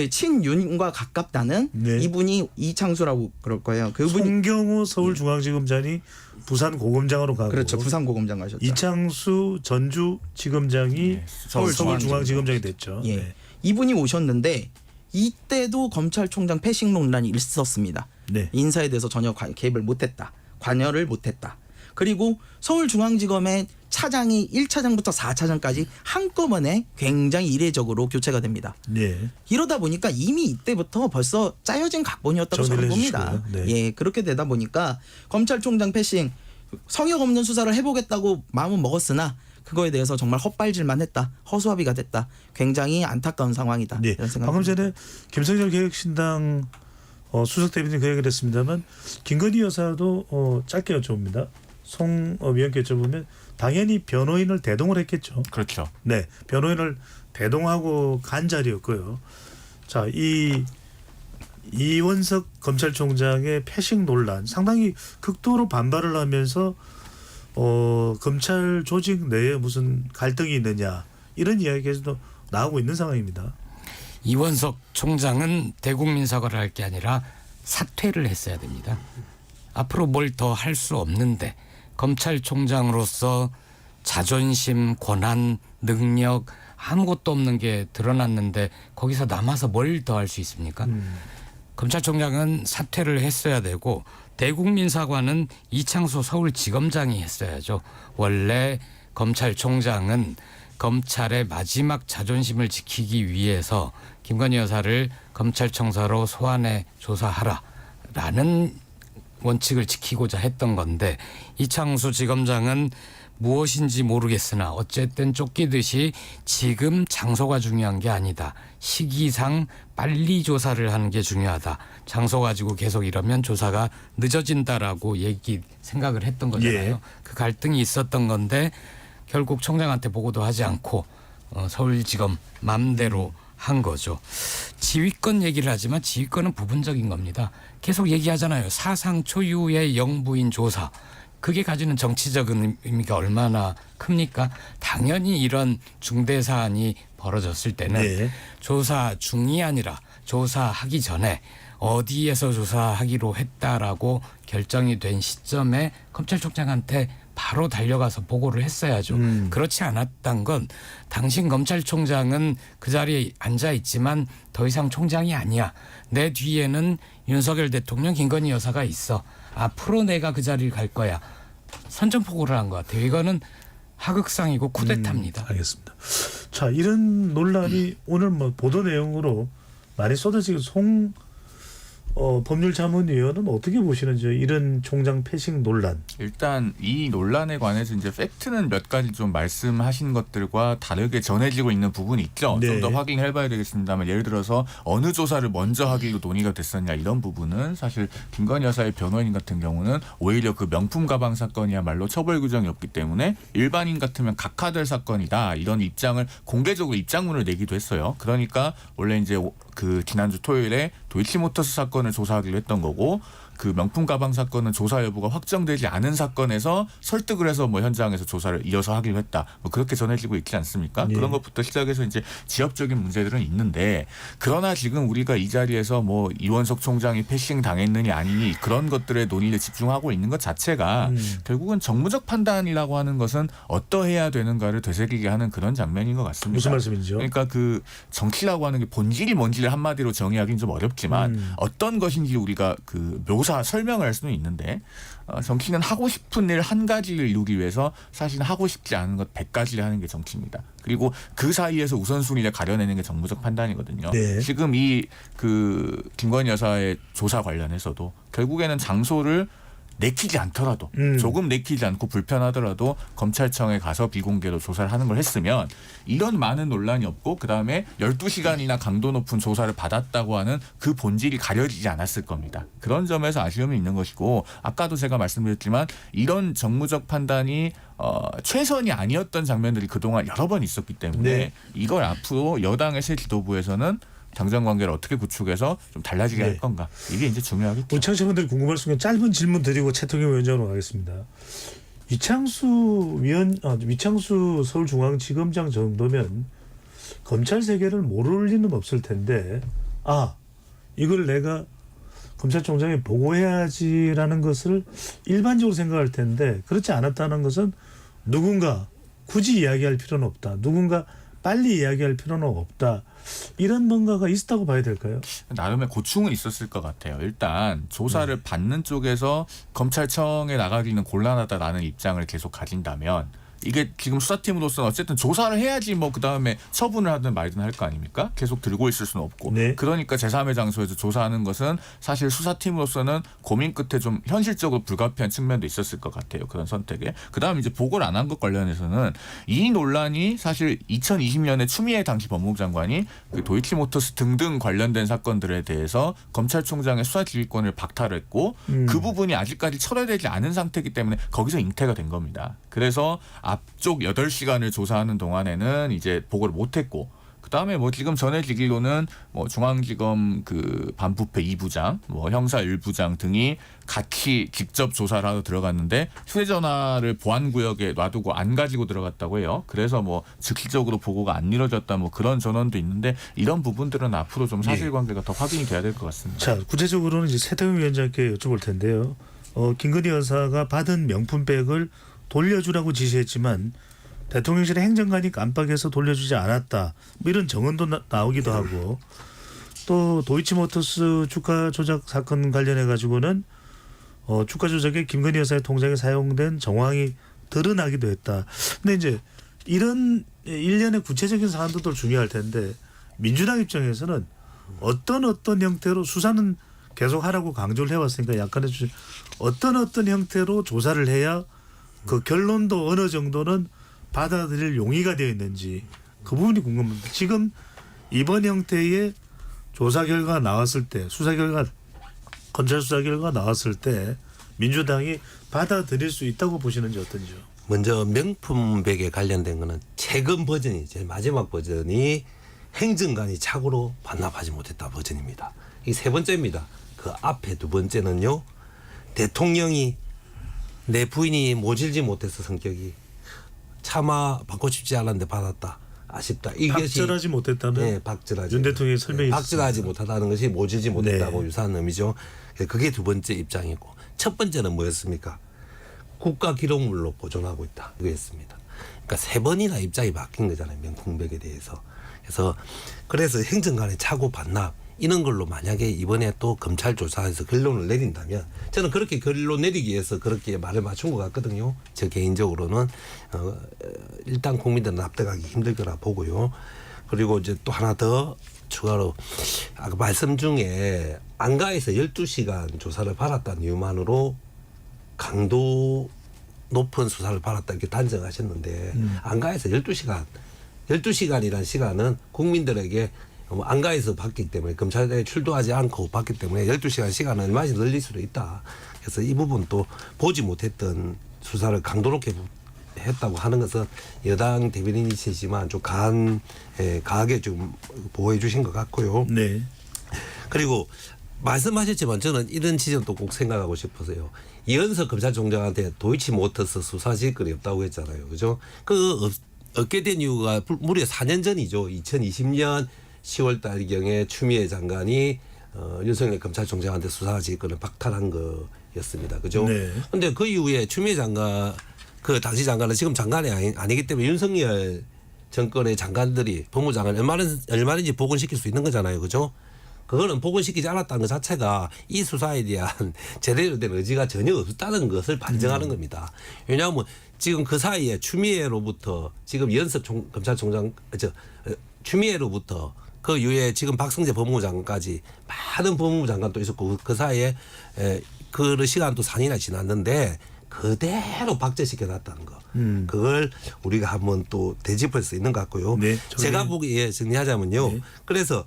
친윤과 가깝다는 네. 이분이 이창수라고 그럴 거예요. 그분이 송경호 서울중앙지검장이 부산고검장으로 가고 그렇죠. 부산고검장 가셨죠. 이창수 전주지검장이 서울중앙지검장이 됐죠. 예. 네. 이분이 오셨는데 이때도 검찰총장 패싱 논란이 있었습니다. 네. 인사에 대해서 전혀 개입을 못했다. 관여를 못했다. 그리고 서울중앙지검의 차장이 1차장부터 4차장까지 한꺼번에 굉장히 이례적으로 교체가 됩니다. 네. 이러다 보니까 이미 이때부터 벌써 짜여진 각본이었다고 저는 봅니다. 네. 예, 그렇게 되다 보니까 검찰총장 패싱 성역 없는 수사를 해보겠다고 마음은 먹었으나 그거에 대해서 정말 헛발질만 했다. 허수아비가 됐다. 굉장히 안타까운 상황이다. 네. 이런 생각이 방금 듭니다. 전에 김성열 계획신당 수석 대변인 그 얘기를 했습니다만 김건희 여사도 짧게 여쭤봅니다. 송 위원께 여쭤보면 당연히 변호인을 대동을 했겠죠. 그렇죠. 네, 변호인을 대동하고 간 자리였고요. 자, 이원석 검찰총장의 패싱 논란 상당히 극도로 반발을 하면서 검찰 조직 내에 무슨 갈등이 있느냐 이런 이야기에서도 나오고 있는 상황입니다. 이원석 총장은 대국민 사과를 할 게 아니라 사퇴를 했어야 됩니다. 앞으로 뭘 더 할 수 없는데 검찰총장으로서 자존심, 권한, 능력 아무것도 없는 게 드러났는데 거기서 남아서 뭘 더 할 수 있습니까? 검찰총장은 사퇴를 했어야 되고 대국민 사과는 이창수 서울지검장이 했어야죠. 원래 검찰총장은 검찰의 마지막 자존심을 지키기 위해서 김건희 여사를 검찰청사로 소환해 조사하라라는 원칙을 지키고자 했던 건데 이창수 지검장은 무엇인지 모르겠으나 어쨌든 쫓기듯이 지금 장소가 중요한 게 아니다. 시기상 빨리 조사를 하는 게 중요하다. 장소 가지고 계속 이러면 조사가 늦어진다라고 생각을 했던 거잖아요. 예. 그 갈등이 있었던 건데 결국 총장한테 보고도 하지 않고 서울지검 맘대로 한 거죠. 지휘권 얘기를 하지만 지휘권은 부분적인 겁니다. 계속 얘기하잖아요. 사상 초유의 영부인 조사. 그게 가지는 정치적 의미가 얼마나 큽니까? 당연히 이런 중대 사안이 벌어졌을 때는 네. 조사 중이 아니라 조사하기 전에 어디에서 조사하기로 했다라고 결정이 된 시점에 검찰총장한테 바로 달려가서 보고를 했어야죠. 그렇지 않았던 건 당신 검찰총장은 그 자리에 앉아 있지만 더 이상 총장이 아니야. 내 뒤에는 윤석열 대통령, 김건희 여사가 있어. 앞으로 내가 그 자리를 갈 거야. 선전포고를 한 것 같아요. 이거는 하극상이고 쿠데타입니다. 알겠습니다. 자, 이런 논란이 오늘 뭐 보도 내용으로 많이 쏟아지고 법률자문위원은 어떻게 보시는지 이런 총장 패싱 논란. 일단 이 논란에 관해서 이제 팩트는 몇 가지 좀 말씀하신 것들과 다르게 전해지고 있는 부분이 있죠. 네. 좀 더 확인해봐야 되겠습니다만 예를 들어서 어느 조사를 먼저 하기로 논의가 됐었냐 이런 부분은 사실 김건희 여사의 변호인 같은 경우는 오히려 그 명품 가방 사건이야말로 처벌 규정이 없기 때문에 일반인 같으면 각하될 사건이다 이런 입장을 공개적으로 입장문을 내기도 했어요. 그러니까 원래 이제 그 지난주 토요일에 도이치모터스 사건을 조사하기로 했던 거고 그 명품 가방 사건은 조사 여부가 확정되지 않은 사건에서 설득을 해서 뭐 현장에서 조사를 이어서 하기로 했다. 뭐 그렇게 전해지고 있지 않습니까? 네. 그런 것부터 시작해서 이제 지엽적인 문제들은 있는데 그러나 지금 우리가 이 자리에서 뭐 이원석 총장이 패싱 당했느냐 아니니 그런 것들에 논의에 집중하고 있는 것 자체가 결국은 정무적 판단이라고 하는 것은 어떠해야 되는가를 되새기게 하는 그런 장면인 것 같습니다. 무슨 말씀이죠? 그러니까 그 정치라고 하는 게 본질이 뭔지를 한마디로 정의하기는 좀 어렵지만 어떤 것인지 우리가 그 설명을 할 수는 있는데 정치는 하고 싶은 일 한 가지를 이루기 위해서 사실 하고 싶지 않은 것 100가지를 하는 게 정치입니다. 그리고 그 사이에서 우선순위를 가려내는 게 정무적 판단이거든요. 네. 지금 이 그 김건희 여사의 조사 관련해서도 결국에는 장소를 내키지 않더라도 조금 내키지 않고 불편하더라도 검찰청에 가서 비공개로 조사를 하는 걸 했으면 이런 많은 논란이 없고 그다음에 12시간이나 강도 높은 조사를 받았다고 하는 그 본질이 가려지지 않았을 겁니다. 그런 점에서 아쉬움이 있는 것이고 아까도 제가 말씀드렸지만 이런 정무적 판단이 최선이 아니었던 장면들이 그동안 여러 번 있었기 때문에 네. 이걸 앞으로 여당의 새 지도부에서는 당정 관계를 어떻게 구축해서 좀 달라지게 네. 할 건가 이게 이제 중요하겠죠. 우리 청취자분들이 궁금할 수 있는 짧은 질문 드리고 최통영 위원장으로 가겠습니다. 위창수 서울중앙지검장 정도면 검찰 세계를 모를 리는 없을 텐데 이걸 내가 검찰총장에 보고해야지라는 것을 일반적으로 생각할 텐데 그렇지 않았다는 것은 누군가 굳이 이야기할 필요는 없다. 누군가 빨리 이야기할 필요는 없다. 이런 뭔가가 있었다고 봐야 될까요? 나름의 고충은 있었을 것 같아요. 일단 조사를 받는 쪽에서 검찰청에 나가기는 곤란하다라는 입장을 계속 가진다면 이게 지금 수사팀으로서는 어쨌든 조사를 해야지 뭐 그다음에 처분을 하든 말든 할 거 아닙니까? 계속 들고 있을 수는 없고. 네. 그러니까 제3의 장소에서 조사하는 것은 사실 수사팀으로서는 고민 끝에 좀 현실적으로 불가피한 측면도 있었을 것 같아요. 그런 선택에. 그다음에 이제 보고를 안 한 것 관련해서는 이 논란이 사실 2020년에 추미애 당시 법무부 장관이 그 도이치모터스 등등 관련된 사건들에 대해서 검찰총장의 수사 지휘권을 박탈했고 그 부분이 아직까지 철회되지 않은 상태이기 때문에 거기서 잉태가 된 겁니다. 그래서 앞쪽 8시간을 조사하는 동안에는 이제 보고를 못했고 그다음에 뭐 지금 전해지기로는 뭐 중앙지검 그 반부패 2부장, 뭐 형사 1부장 등이 같이 직접 조사를 하러 들어갔는데 휴대전화를 보안구역에 놔두고 안 가지고 들어갔다고 해요. 그래서 뭐 즉시적으로 보고가 안 이루어졌다 뭐 그런 전원도 있는데 이런 부분들은 앞으로 좀 사실관계가 더 확인이 돼야 될 것 같습니다. 자, 구체적으로는 이제 세태웅 위원장께 여쭤볼 텐데요. 김건희 여사가 받은 명품백을 돌려주라고 지시했지만 대통령실의 행정관이 깜빡해서 돌려주지 않았다. 뭐 이런 정언도 나오기도 하고 또 도이치모터스 주가 조작 사건 관련해 가지고는 주가 조작에 김건희 여사의 통장에 사용된 정황이 드러나기도 했다. 근데 이제 이런 일련의 구체적인 사안도 중요할 텐데 민주당 입장에서는 어떤 형태로 수사는 계속 하라고 강조를 해왔으니까 약간의 어떤 형태로 조사를 해야 그 결론도 어느 정도는 받아들일 용의가 되어 있는지 그 부분이 궁금합니다. 지금 이번 형태의 조사 결과가 나왔을 때 수사 결과 검찰 수사 결과가 나왔을 때 민주당이 받아들일 수 있다고 보시는지 어떤지요? 먼저 명품백에 관련된 거는 최근 버전이 제일 마지막 버전이 행정관이 착오로 반납하지 못했다 버전입니다. 이 세 번째입니다. 그 앞에 두 번째는요. 대통령이 내 부인이 모질지 못해서 성격이 차마 받고 싶지 않았는데 받았다. 아쉽다. 이것이 박절하지 못했다는 네, 박절하지. 윤 대통령의 설명이 박절하지 못하다는 것이 모질지 못했다고 네. 유사한 의미죠. 그게 두 번째 입장이고 첫 번째는 뭐였습니까? 국가기록물로 보존하고 있다. 이거였습니다. 그러니까 세 번이나 입장이 바뀐 거잖아요. 명품백에 대해서. 그래서 행정관의 착오 반납 이런 걸로 만약에 이번에 또 검찰 조사에서 결론을 내린다면 저는 그렇게 결론 내리기 위해서 그렇게 말을 맞춘 것 같거든요. 저 개인적으로는 일단 국민들은 납득하기 힘들 거라 보고요. 그리고 이제 또 하나 더 추가로 아까 말씀 중에 안가에서 12시간 조사를 받았다는 이유만으로 강도 높은 수사를 받았다 이렇게 단정하셨는데 안가에서 12시간이라는 시간은 국민들에게 안가에서 받기 때문에 검찰에 출두하지 않고 받기 때문에 12시간 시간을 얼마든지 늘릴 수도 있다. 그래서 이 부분 또 보지 못했던 수사를 강도 높게 했다고 하는 것은 여당 대변인이시지만 좀 강하게 좀 보호해 주신 것 같고요. 네. 그리고 말씀하셨지만 저는 이런 지점도 꼭 생각하고 싶어서요. 이현석 검찰총장한테 도이치모터스 수사 지휘권이 없다고 했잖아요. 그죠? 얻게 된 이유가 무려 4년 전이죠. 2020년 10월 달경에 추미애 장관이 윤석열 검찰총장한테 수사 지휘권을 박탈한 거였습니다. 그죠? 그런데 그 이후에 추미애 장관 그 당시 장관은 지금 장관이 아니기 때문에 윤석열 정권의 장관들이 법무장관 얼마든지 복원시킬 수 있는 거잖아요. 그죠? 그거는 복원시키지 않았다는 것 자체가 이 수사에 대한 제대로 된 의지가 전혀 없다는 것을 반증하는 겁니다. 왜냐하면 지금 그 사이에 추미애로부터 지금 이현석 검찰총장 추미애로부터 그 이후에 지금 박성재 법무부 장관까지 많은 법무부 장관도 있었고 그 사이에 그 시간도 4년이나 지났는데 그대로 박제시켜 놨다는 거. 그걸 우리가 한번 또 되짚을 수 있는 것 같고요. 네, 제가 보기에 정리하자면요. 네. 그래서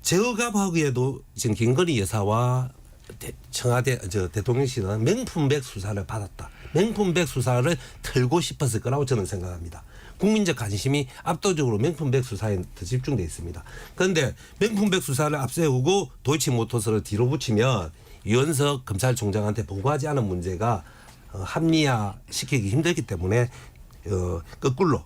제가 보기에도 지금 김건희 여사와 청와대 대통령실은 명품백 수사를 받았다. 명품백 수사를 털고 싶었을 거라고 저는 생각합니다. 국민적 관심이 압도적으로 명품백 수사에 더 집중돼 있습니다. 그런데 명품백 수사를 앞세우고 도이치모터스를 뒤로 붙이면 유현석 검찰총장한테 보고하지 않은 문제가 합리화시키기 힘들기 때문에 거꾸로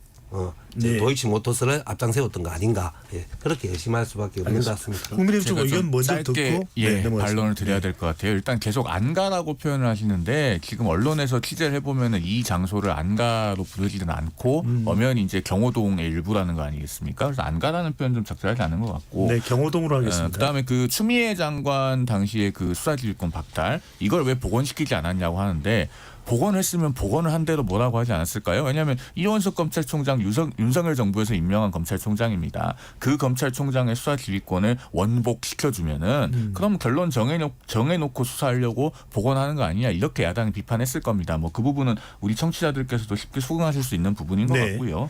네. 도이치모터스를 앞장세웠던 거 아닌가. 예, 그렇게 의심할 수밖에 없는 것 같습니다. 국민의힘 쪽 제가 좀 의견 먼저 짧게, 듣고 넘어가겠습니다. 반론을 드려야 될 것 같아요. 일단 계속 안가라고 표현을 하시는데 지금 언론에서 취재를 해보면은 이 장소를 안가로 부르지는 않고 엄연히 이제 경호동의 일부라는 거 아니겠습니까? 그래서 안가라는 표현 좀 적절하지 않은 것 같고. 네, 경호동으로 하겠습니다. 그다음에 그 추미애 장관 당시에 그 수사지휘권 박탈 이걸 왜 복원시키지 않았냐고 하는데. 복원했으면 복원을 한 대로 뭐라고 하지 않았을까요? 왜냐하면 이원석 검찰총장 윤석열 정부에서 임명한 검찰총장입니다. 그 검찰총장의 수사 지휘권을 원복시켜주면은 그럼 결론 정해놓고 수사하려고 복원하는 거 아니냐 이렇게 야당이 비판했을 겁니다. 뭐 그 부분은 우리 청취자들께서도 쉽게 수긍하실 수 있는 부분인 것 같고요.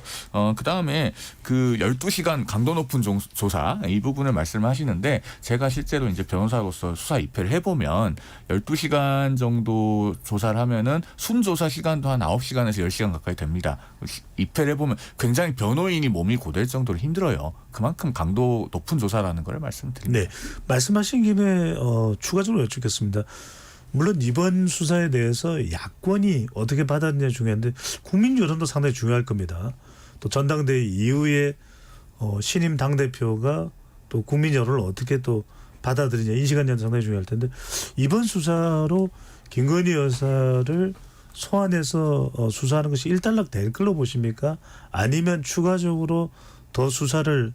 그다음에 그 12시간 강도 높은 조사 이 부분을 말씀하시는데 제가 실제로 이제 변호사로서 수사 입회를 해보면 12시간 정도 조사를 하면은 순조사 시간도 한 9시간에서 10시간 가까이 됩니다. 입회를 해보면 굉장히 굉장히 변호인이 몸이 고될 정도로 힘들어요. 그만큼 강도 높은 조사라는 걸 말씀드립니다. 네, 말씀하신 김에 추가적으로 여쭙겠습니다. 물론 이번 수사에 대해서 야권이 어떻게 받았느냐 중요한데 국민 여론도 상당히 중요할 겁니다. 또 전당대회 이후에 신임 당대표가 또 국민 여론을 어떻게 또 받아들이냐 인식하냐도 상당히 중요할 텐데 이번 수사로 김건희 여사를 소환해서 수사하는 것이 일단락 될 걸로 보십니까? 아니면 추가적으로 더 수사를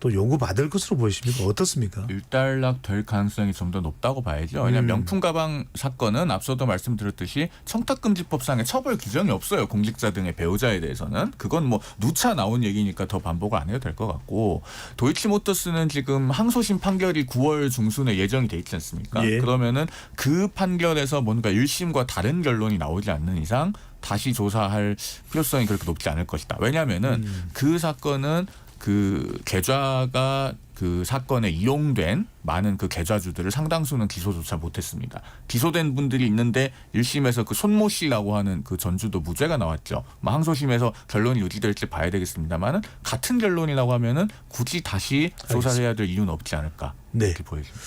또 요구받을 것으로 보이십니까? 어떻습니까? 일단락 될 가능성이 좀 더 높다고 봐야죠. 왜냐하면 명품 가방 사건은 앞서도 말씀드렸듯이 청탁금지법상의 처벌 규정이 없어요. 공직자 등의 배우자에 대해서는. 그건 뭐 누차 나온 얘기니까 더 반복을 안 해도 될 것 같고 도이치모터스는 지금 항소심 판결이 9월 중순에 예정이 돼 있지 않습니까? 예. 그러면은 그 판결에서 뭔가 1심과 다른 결론이 나오지 않는 이상 다시 조사할 필요성이 그렇게 높지 않을 것이다. 왜냐하면은 그 사건은 그 계좌가 그 사건에 이용된 많은 그 계좌주들을 상당수는 기소조차 못했습니다. 기소된 분들이 있는데 1심에서 그 손모 씨라고 하는 그 전주도 무죄가 나왔죠. 항소심에서 결론이 유지될지 봐야 되겠습니다만은 같은 결론이라고 하면은 굳이 다시 조사를 해야 될 이유는 없지 않을까 네. 이렇게 보여집니다.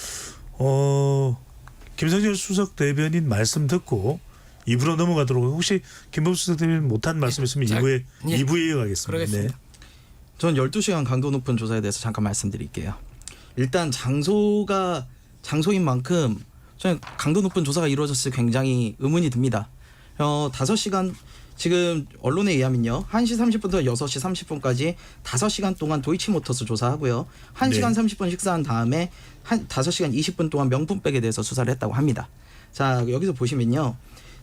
김성철 수석 대변인 말씀 듣고 2부로 넘어가도록 혹시 김범수 수석 대변인 못한 말씀 있으면 2부에 이어가겠습니다. 그러겠습니다. 네. 전 12시간 강도 높은 조사에 대해서 잠깐 말씀드릴게요. 일단 장소인 만큼 저는 강도 높은 조사가 이루어졌을 굉장히 의문이 듭니다. 5시간 지금 언론에 의하면요. 1시 30분부터 6시 30분까지 5시간 동안 도이치모터스 조사하고요. 1시간 네. 30분 식사한 다음에 5시간 20분 동안 명품백에 대해서 수사를 했다고 합니다. 자, 여기서 보시면요.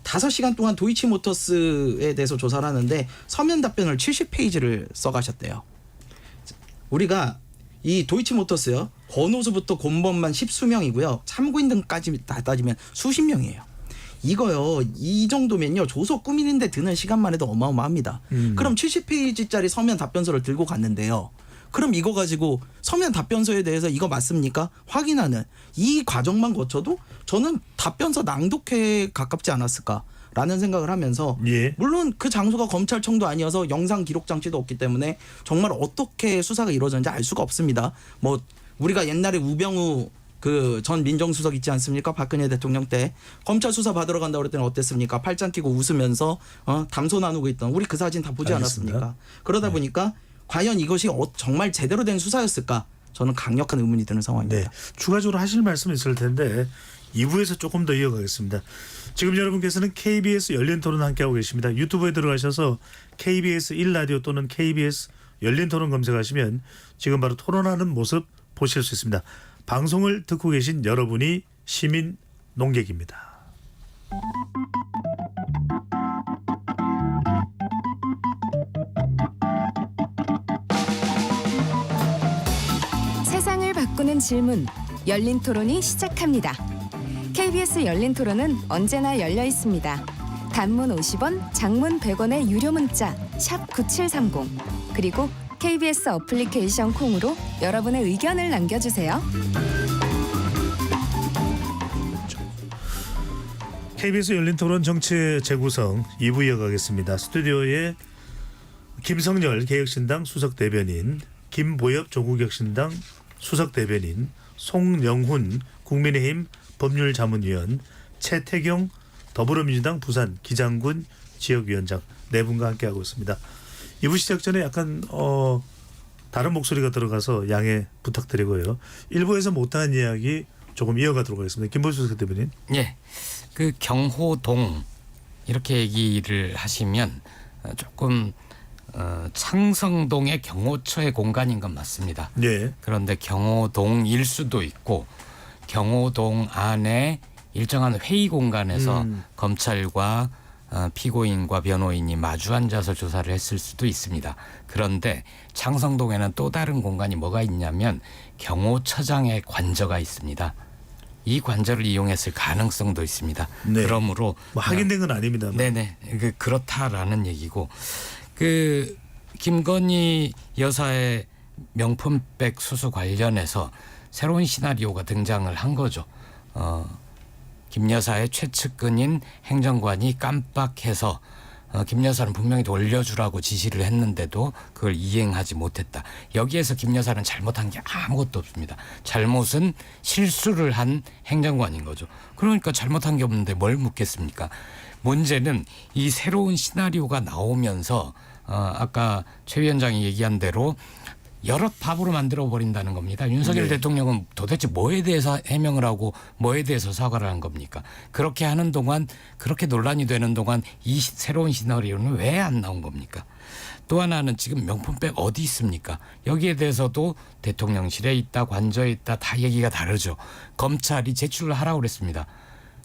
5시간 동안 도이치모터스에 대해서 조사를 하는데 서면 답변을 70페이지를 써가셨대요. 우리가 이 도이치모터스요. 번호수부터 공범만 10수명이고요. 참고인 등까지 다 따지면 수십 명이에요. 이거요. 이 정도면요. 조서 꾸미는데 드는 시간만 해도 어마어마합니다. 그럼 70페이지짜리 서면 답변서를 들고 갔는데요. 그럼 이거 가지고 서면 답변서에 대해서 이거 맞습니까? 확인하는 이 과정만 거쳐도 저는 답변서 낭독회에 가깝지 않았을까라는 생각을 하면서 예. 물론 그 장소가 검찰청도 아니어서 영상 기록 장치도 없기 때문에 정말 어떻게 수사가 이루어졌는지 알 수가 없습니다. 뭐 우리가 옛날에 우병우 그 전 민정수석 있지 않습니까? 박근혜 대통령 때 검찰 수사 받으러 간다고 그랬더니 어땠습니까? 팔짱 끼고 웃으면서 담소 나누고 있던 우리 그 사진 다 보지 알겠습니다. 않았습니까? 그러다 보니까 과연 이것이 정말 제대로 된 수사였을까? 저는 강력한 의문이 드는 상황입니다. 네. 추가적으로 하실 말씀이 있을 텐데 2부에서 조금 더 이어가겠습니다. 지금 여러분께서는 KBS 열린 토론 함께하고 계십니다. 유튜브에 들어가셔서 KBS 1라디오 또는 KBS 열린 토론 검색하시면 지금 바로 토론하는 모습 보실 수 있습니다. 방송을 듣고 계신 여러분이 시민 농객입니다. 세상을 바꾸는 질문 열린 토론이 시작합니다. KBS 열린 토론은 언제나 열려 있습니다. 단문 50원, 장문 100원의 유료 문자 샵 9730 그리고 KBS 어플리케이션 콩으로 여러분의 의견을 남겨주세요. KBS 열린 토론 정치의 재구성 2부 이어가겠습니다. 스튜디오에 김성열 개혁신당 수석 대변인, 김보엽 조국혁신당 수석 대변인, 송영훈 국민의힘 법률자문위원, 최태경 더불어민주당 부산 기장군 지역위원장 네 분과 함께하고 있습니다. 2부 시작 전에 약간 다른 목소리가 들어가서 양해 부탁드리고요. 1부에서 못한 이야기 조금 이어가도록 하겠습니다. 김보수 수석 대변인. 예, 그 경호동 이렇게 얘기를 하시면 조금 창성동의 경호처의 공간인 건 맞습니다. 네. 그런데 경호동일 수도 있고 경호동 안에 일정한 회의 공간에서 검찰과 피고인과 변호인이 마주 앉아서 조사를 했을 수도 있습니다. 그런데 창성동에는 또 다른 공간이 뭐가 있냐면 경호처장의 관저가 있습니다. 이 관저를 이용했을 가능성도 있습니다. 네. 그러므로 뭐 확인된 건 아닙니다만. 네네 그렇다라는 얘기고 그 김건희 여사의 명품백 수수 관련해서 새로운 시나리오가 등장을 한 거죠. 김 여사의 최측근인 행정관이 깜빡해서 김 여사는 분명히 돌려주라고 지시를 했는데도 그걸 이행하지 못했다. 여기에서 김 여사는 잘못한 게 아무것도 없습니다. 잘못은 실수를 한 행정관인 거죠. 그러니까 잘못한 게 없는데 뭘 묻겠습니까? 문제는 이 새로운 시나리오가 나오면서 아까 최 위원장이 얘기한 대로 여러 밥으로 만들어 버린다는 겁니다. 윤석열 대통령은 도대체 뭐에 대해서 해명을 하고 뭐에 대해서 사과를 한 겁니까? 그렇게 하는 동안, 그렇게 논란이 되는 동안 이 새로운 시나리오는 왜 안 나온 겁니까? 또 하나는 지금 명품백 어디 있습니까? 여기에 대해서도 대통령실에 있다, 관저에 있다, 다 얘기가 다르죠. 검찰이 제출을 하라고 그랬습니다.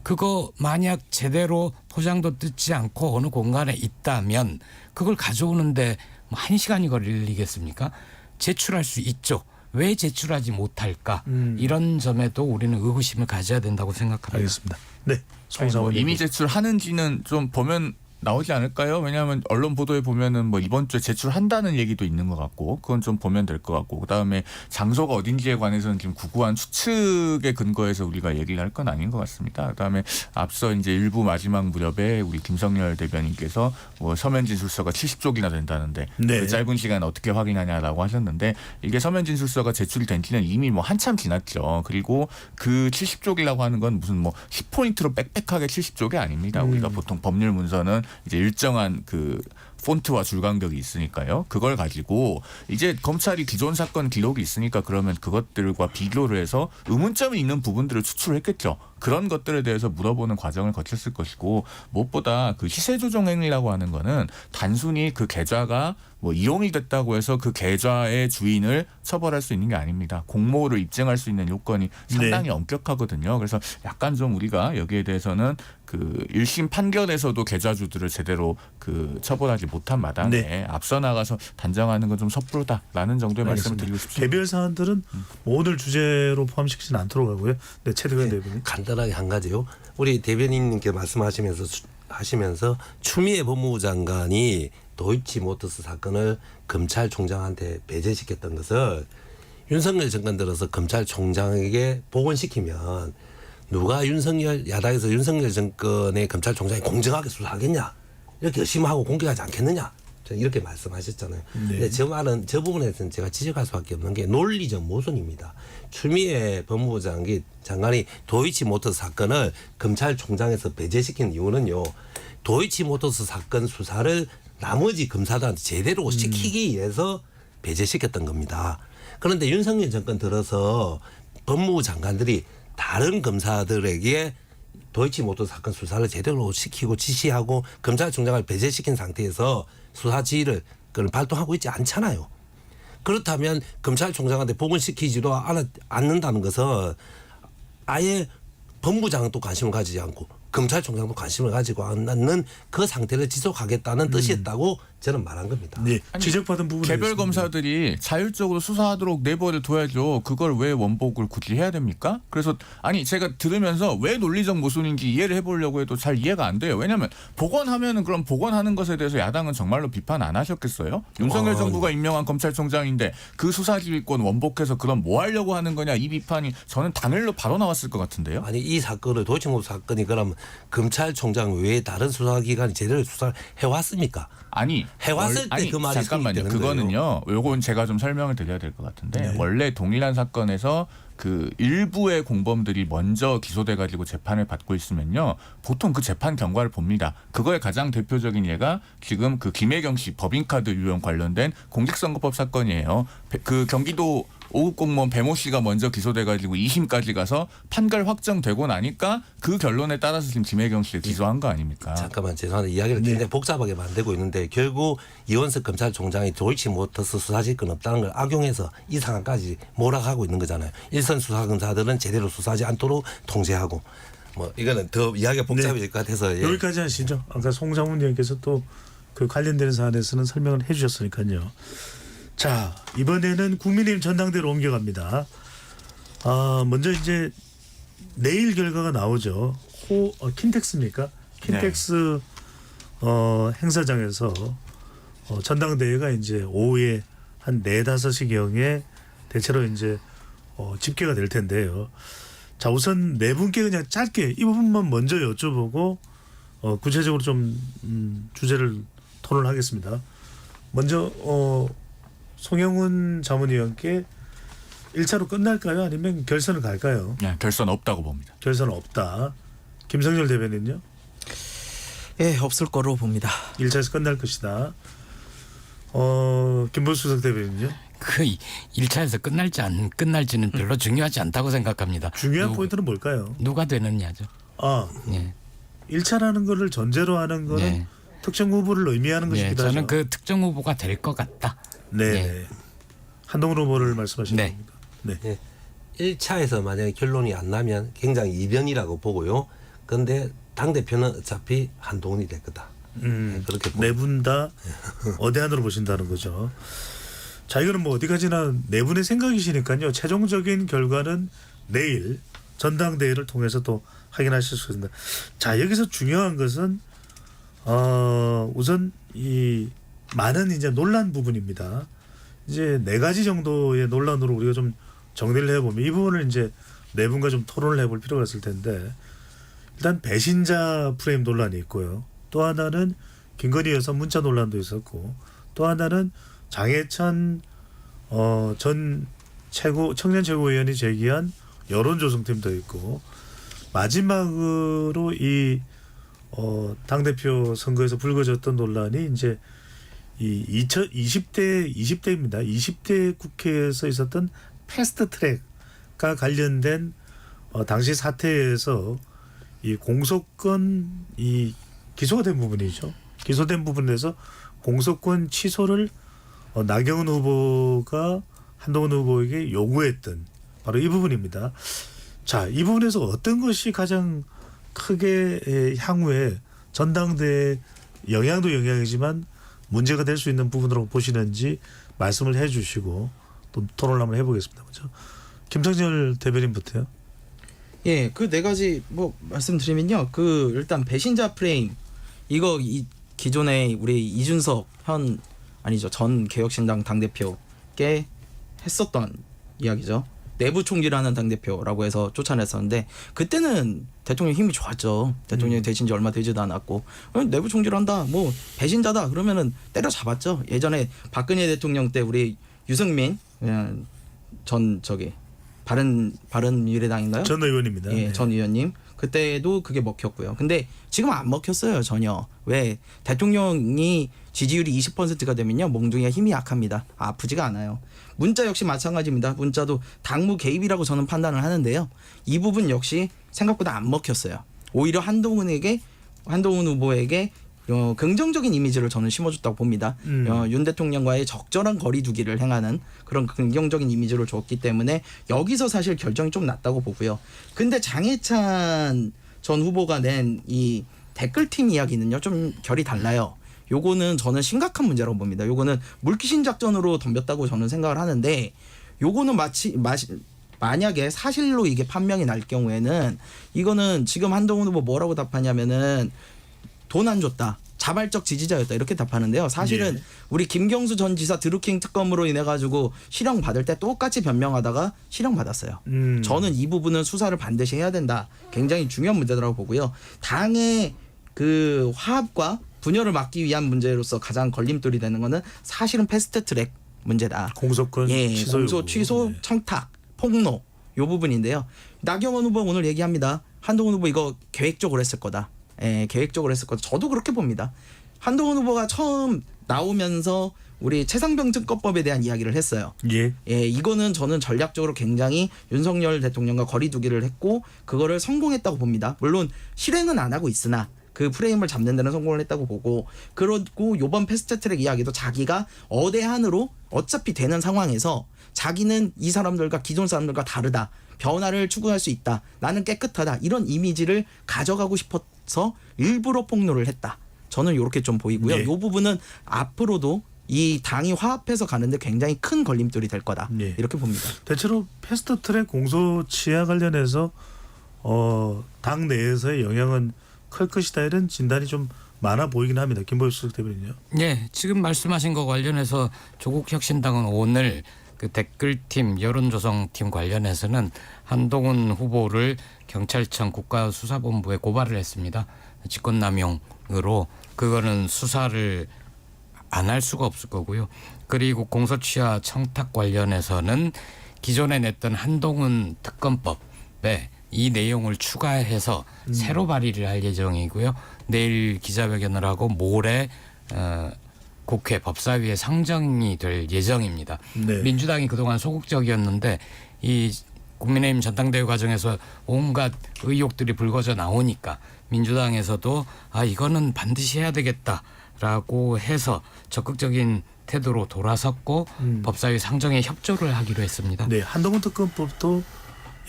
그거 만약 제대로 포장도 뜯지 않고 어느 공간에 있다면 그걸 가져오는데 뭐 1시간이 걸리겠습니까? 제출할 수 있죠. 왜 제출하지 못할까? 이런 점에도 우리는 의구심을 가져야 된다고 생각합니다. 알겠습니다. 네, 아니, 송상원 이미 얘기. 제출하는지는 좀 보면 나오지 않을까요? 왜냐하면 언론 보도에 보면은 뭐 이번 주에 제출한다는 얘기도 있는 것 같고 그건 좀 보면 될 것 같고 그다음에 장소가 어딘지에 관해서는 지금 구구한 추측에 근거해서 우리가 얘기를 할 건 아닌 것 같습니다. 그다음에 앞서 이제 일부 마지막 무렵에 우리 김성열 대변인께서 뭐 서면 진술서가 70쪽이나 된다는데 네. 그 짧은 시간 어떻게 확인하냐라고 하셨는데 이게 서면 진술서가 제출된 지는 이미 뭐 한참 지났죠. 그리고 그 70쪽이라고 하는 건 무슨 뭐 10포인트로 빽빽하게 70쪽이 아닙니다. 우리가 보통 법률 문서는 이제 일정한 그 폰트와 줄 간격이 있으니까요. 그걸 가지고 이제 검찰이 기존 사건 기록이 있으니까 그러면 그것들과 비교를 해서 의문점이 있는 부분들을 추출했겠죠. 그런 것들에 대해서 물어보는 과정을 거쳤을 것이고 무엇보다 그 시세 조정 행위라고 하는 거는 단순히 그 계좌가 뭐 이용이 됐다고 해서 그 계좌의 주인을 처벌할 수 있는 게 아닙니다. 공모를 입증할 수 있는 요건이 상당히 엄격하거든요. 그래서 약간 좀 우리가 여기에 대해서는 그 1심 판결에서도 계좌주들을 제대로 그 처벌하지 못한 마당에 앞서 나가서 단정하는 건 좀 섣부르다라는 정도의 말씀을 드리고 싶습니다. 개별 사안들은 오늘 주제로 포함시키지는 않도록 하고요. 네, 최대관 대변인. 간단하게 한 가지요. 우리 대변인님께 말씀하시면서 추미애 법무부 장관이 도이치모터스 사건을 검찰총장한테 배제시켰던 것을 윤석열 정권 들어서 검찰총장에게 복원시키면 누가 야당에서 윤석열 정권의 검찰총장이 공정하게 수사하겠냐 이렇게 의심하고 공격하지 않겠느냐 이렇게 말씀하셨잖아요. 근데 저 부분에서는 제가 지적할 수밖에 없는 게 논리적 모순입니다. 추미애 법무부 장관이 도이치모터스 사건을 검찰총장에서 배제시킨 이유는요. 도이치모터스 사건 수사를 나머지 검사들한테 제대로 시키기 위해서 배제시켰던 겁니다. 그런데 윤석열 정권 들어서 법무부 장관들이 다른 검사들에게 도이치모터스 사건 수사를 제대로 시키고 지시하고 검찰총장을 배제시킨 상태에서 수사 지휘를 발동하고 있지 않잖아요. 그렇다면 검찰총장한테 복원시키지도 않는다는 것은 아예 법무장도 관심을 가지지 않고 검찰총장도 관심을 가지고 않는 그 상태를 지속하겠다는 뜻이었다고 저는 말한 겁니다. 네, 지적받은 부분이 개별 있습니다. 검사들이 자율적으로 수사하도록 내버려 둬야죠. 그걸 왜 원복을 굳이 해야 됩니까? 그래서 아니 제가 들으면서 왜 논리적 모순인지 이해를 해보려고 해도 잘 이해가 안 돼요. 왜냐하면 복원하면은 그럼 복원하는 것에 대해서 야당은 정말로 비판 안 하셨겠어요? 윤석열 정부가 임명한 검찰총장인데 그 수사지휘권 원복해서 그럼 뭐 하려고 하는 거냐 이 비판이 저는 당일로 바로 나왔을 것 같은데요. 아니 이 사건을 도이치모터스 사건이 그럼 검찰총장 외에 다른 수사기관이 제대로 수사를 해왔습니까? 아니 해왔을 때 그 말이 잠깐만요. 성립되는 그거는요. 요건 제가 좀 설명을 드려야 될 것 같은데 원래 동일한 사건에서 그 일부의 공범들이 먼저 기소돼 가지고 재판을 받고 있으면요. 보통 그 재판 경과를 봅니다. 그거의 가장 대표적인 예가 지금 그 김혜경 씨 법인카드 유용 관련된 공직선거법 사건이에요. 그 경기도 5급 공무원 배모 씨가 먼저 기소돼 가지고 2심까지 가서 판결 확정되고 나니까 그 결론에 따라서 지금 김혜경 씨를 기소한 거 아닙니까? 잠깐만 죄송한데 이야기를 굉장히 복잡하게 만들고 있는데 결국 이원석 검찰총장이 도이치모터스 수사지휘권 없다는 걸 악용해서 이 상황까지 몰아가고 있는 거잖아요. 일선 수사검사들은 제대로 수사하지 않도록 통제하고 뭐 이거는 더 이야기가 복잡해질 것 같아서 여기까지 하시죠. 아까 송상훈 의원께서 또 그 관련되는 사안에서는 설명을 해주셨으니까요. 자, 이번에는 국민의힘 전당대로 옮겨갑니다. 먼저 이제 내일 결과가 나오죠. 킨텍스입니까? 킨텍스 행사장에서 전당대회가 이제 오후에 한 4-5시경에 대체로 이제 집계가 될 텐데요. 자, 우선 네 분께 그냥 짧게 이 부분만 먼저 여쭤보고 구체적으로 좀 주제를 토론하겠습니다. 먼저 송영훈 자문위원께 1차로 끝날까요? 아니면 결선을 갈까요? 네, 결선 없다고 봅니다. 결선 없다. 김성열 대변인요? 예, 없을 거로 봅니다. 1차에서 끝날 것이다. 김보수석 대변인요? 그 1차에서 끝날지 안 끝날지는 별로 중요하지 않다고 생각합니다. 중요한 포인트는 뭘까요? 누가 되느냐죠. 예. 1차라는 거를 전제로 하는 거는 예. 특정 후보를 의미하는 것이기도 하죠. 저는 그 특정 후보가 될 것 같다. 네. 예. 한동훈 후보를 말씀하시는 네. 겁니까? 네. 예. 1차에서 만약에 결론이 안 나면 굉장히 이변이라고 보고요. 그런데 당대표는 어차피 한동훈이 될 거다. 그렇게 네 분 다 어대안으로 보신다는 거죠. 자, 이거는 뭐 어디까지나 네 분의 생각이시니까요. 최종적인 결과는 내일 전당대회를 통해서 또 확인하실 수 있습니다. 자, 여기서 중요한 것은 우선 이 많은 이제 논란 부분입니다. 이제 4가지 정도의 논란으로 우리가 좀 정리를 해보면 이 부분을 이제 네 분과 좀 토론을 해볼 필요가 있을 텐데, 일단 배신자 프레임 논란이 있고요. 또 하나는 김건희 여사 문자 논란도 있었고, 또 하나는 장해찬 전 청년 최고위원이 제기한 여론조성팀도 있고, 마지막으로 이 당대표 선거에서 불거졌던 논란이 이제 이 20대입니다. 20대 국회에서 있었던 패스트 트랙과 관련된 당시 사태에서 이 공소권 이 기소가 된 부분이죠. 기소된 부분에서 공소권 취소를 나경원 후보가 한동훈 후보에게 요구했던 바로 이 부분입니다. 자, 이 부분에서 어떤 것이 가장 크게 향후에 전당대회 영향도 영향이지만 문제가 될 수 있는 부분으로 보시는지 말씀을 해 주시고 또 토론을 한번 해보겠습니다. 먼저 김성열 대변인부터요. 예, 그 4가지 뭐 말씀드리면요. 그 일단 배신자 프레임 이거 기존에 우리 이준석 전 개혁신당 당대표께 했었던 이야기죠. 내부 총질하는 당대표라고 해서 쫓아냈었는데 그때는 대통령 힘이 좋았죠. 대통령이 되신 지 얼마 되지도 않았고 내부 총질한다 뭐 배신자다 그러면은 때려잡았죠. 예전에 박근혜 대통령 때 우리 유승민 전 바른미래당인가요? 전 의원입니다. 예, 네. 전 의원님 그때도 그게 먹혔고요. 근데 지금 안 먹혔어요 전혀. 왜? 대통령이 지지율이 20%가 되면요 몽둥이가 힘이 약합니다. 아프지가 않아요. 문자 역시 마찬가지입니다. 문자도 당무 개입이라고 저는 판단을 하는데요. 이 부분 역시 생각보다 안 먹혔어요. 오히려 한동훈 후보에게 긍정적인 이미지를 저는 심어줬다고 봅니다. 윤 대통령과의 적절한 거리 두기를 행하는 그런 긍정적인 이미지를 줬기 때문에 여기서 사실 결정이 좀 났다고 보고요. 근데 장해찬 전 후보가 낸 이 댓글팀 이야기는요 좀 결이 달라요. 요거는 저는 심각한 문제라고 봅니다. 요거는 물귀신 작전으로 덤볐다고 저는 생각을 하는데 요거는 만약에 사실로 이게 판명이 날 경우에는 이거는 지금 한동훈 후보 뭐라고 답하냐면은 돈 안 줬다. 자발적 지지자였다. 이렇게 답하는데요. 사실은 예. 우리 김경수 전 지사 드루킹 특검으로 인해 가지고 실형 받을 때 똑같이 변명하다가 실형 받았어요. 저는 이 부분은 수사를 반드시 해야 된다. 굉장히 중요한 문제라고 보고요. 당의 그 화합과 분열을 막기 위한 문제로서 가장 걸림돌이 되는 거는 사실은 패스트트랙 문제다. 공소권 취소, 공소 취소, 청탁, 폭로 요 부분인데요. 나경원 후보 오늘 얘기합니다. 한동훈 후보 이거 계획적으로 했을 거다. 계획적으로 했을 거다. 저도 그렇게 봅니다. 한동훈 후보가 처음 나오면서 우리 최상병 특검법에 대한 이야기를 했어요. 예. 이거는 저는 전략적으로 굉장히 윤석열 대통령과 거리 두기를 했고 그거를 성공했다고 봅니다. 물론 실행은 안 하고 있으나 그 프레임을 잡는 데는 성공을 했다고 보고, 그리고 이번 패스트트랙 이야기도 자기가 어대한으로 어차피 되는 상황에서 자기는 이 사람들과 기존 사람들과 다르다. 변화를 추구할 수 있다. 나는 깨끗하다. 이런 이미지를 가져가고 싶어서 일부러 폭로를 했다. 저는 이렇게 좀 보이고요. 네. 이 부분은 앞으로도 이 당이 화합해서 가는데 굉장히 큰 걸림돌이 될 거다. 네. 이렇게 봅니다. 대체로 패스트트랙 공소치와 관련해서 당 내에서의 영향은 클 것이다 이런 진단이 좀 많아 보이긴 합니다. 김보수 대변인요. 네, 지금 말씀하신 거 관련해서 조국 혁신당은 오늘 그 댓글팀 여론조성팀 관련해서는 한동훈 후보를 경찰청 국가수사본부에 고발을 했습니다. 직권남용으로 그거는 수사를 안 할 수가 없을 거고요. 그리고 공소취하 청탁 관련해서는 기존에 냈던 한동훈 특검법에 이 내용을 추가해서 새로 발의를 할 예정이고요. 내일 기자회견을 하고 모레 국회 법사위에 상정이 될 예정입니다. 네. 민주당이 그동안 소극적이었는데 이 국민의힘 전당대회 과정에서 온갖 의혹들이 불거져 나오니까 민주당에서도 이거는 반드시 해야 되겠다라고 해서 적극적인 태도로 돌아섰고 법사위 상정에 협조를 하기로 했습니다. 네, 한동훈 특검법도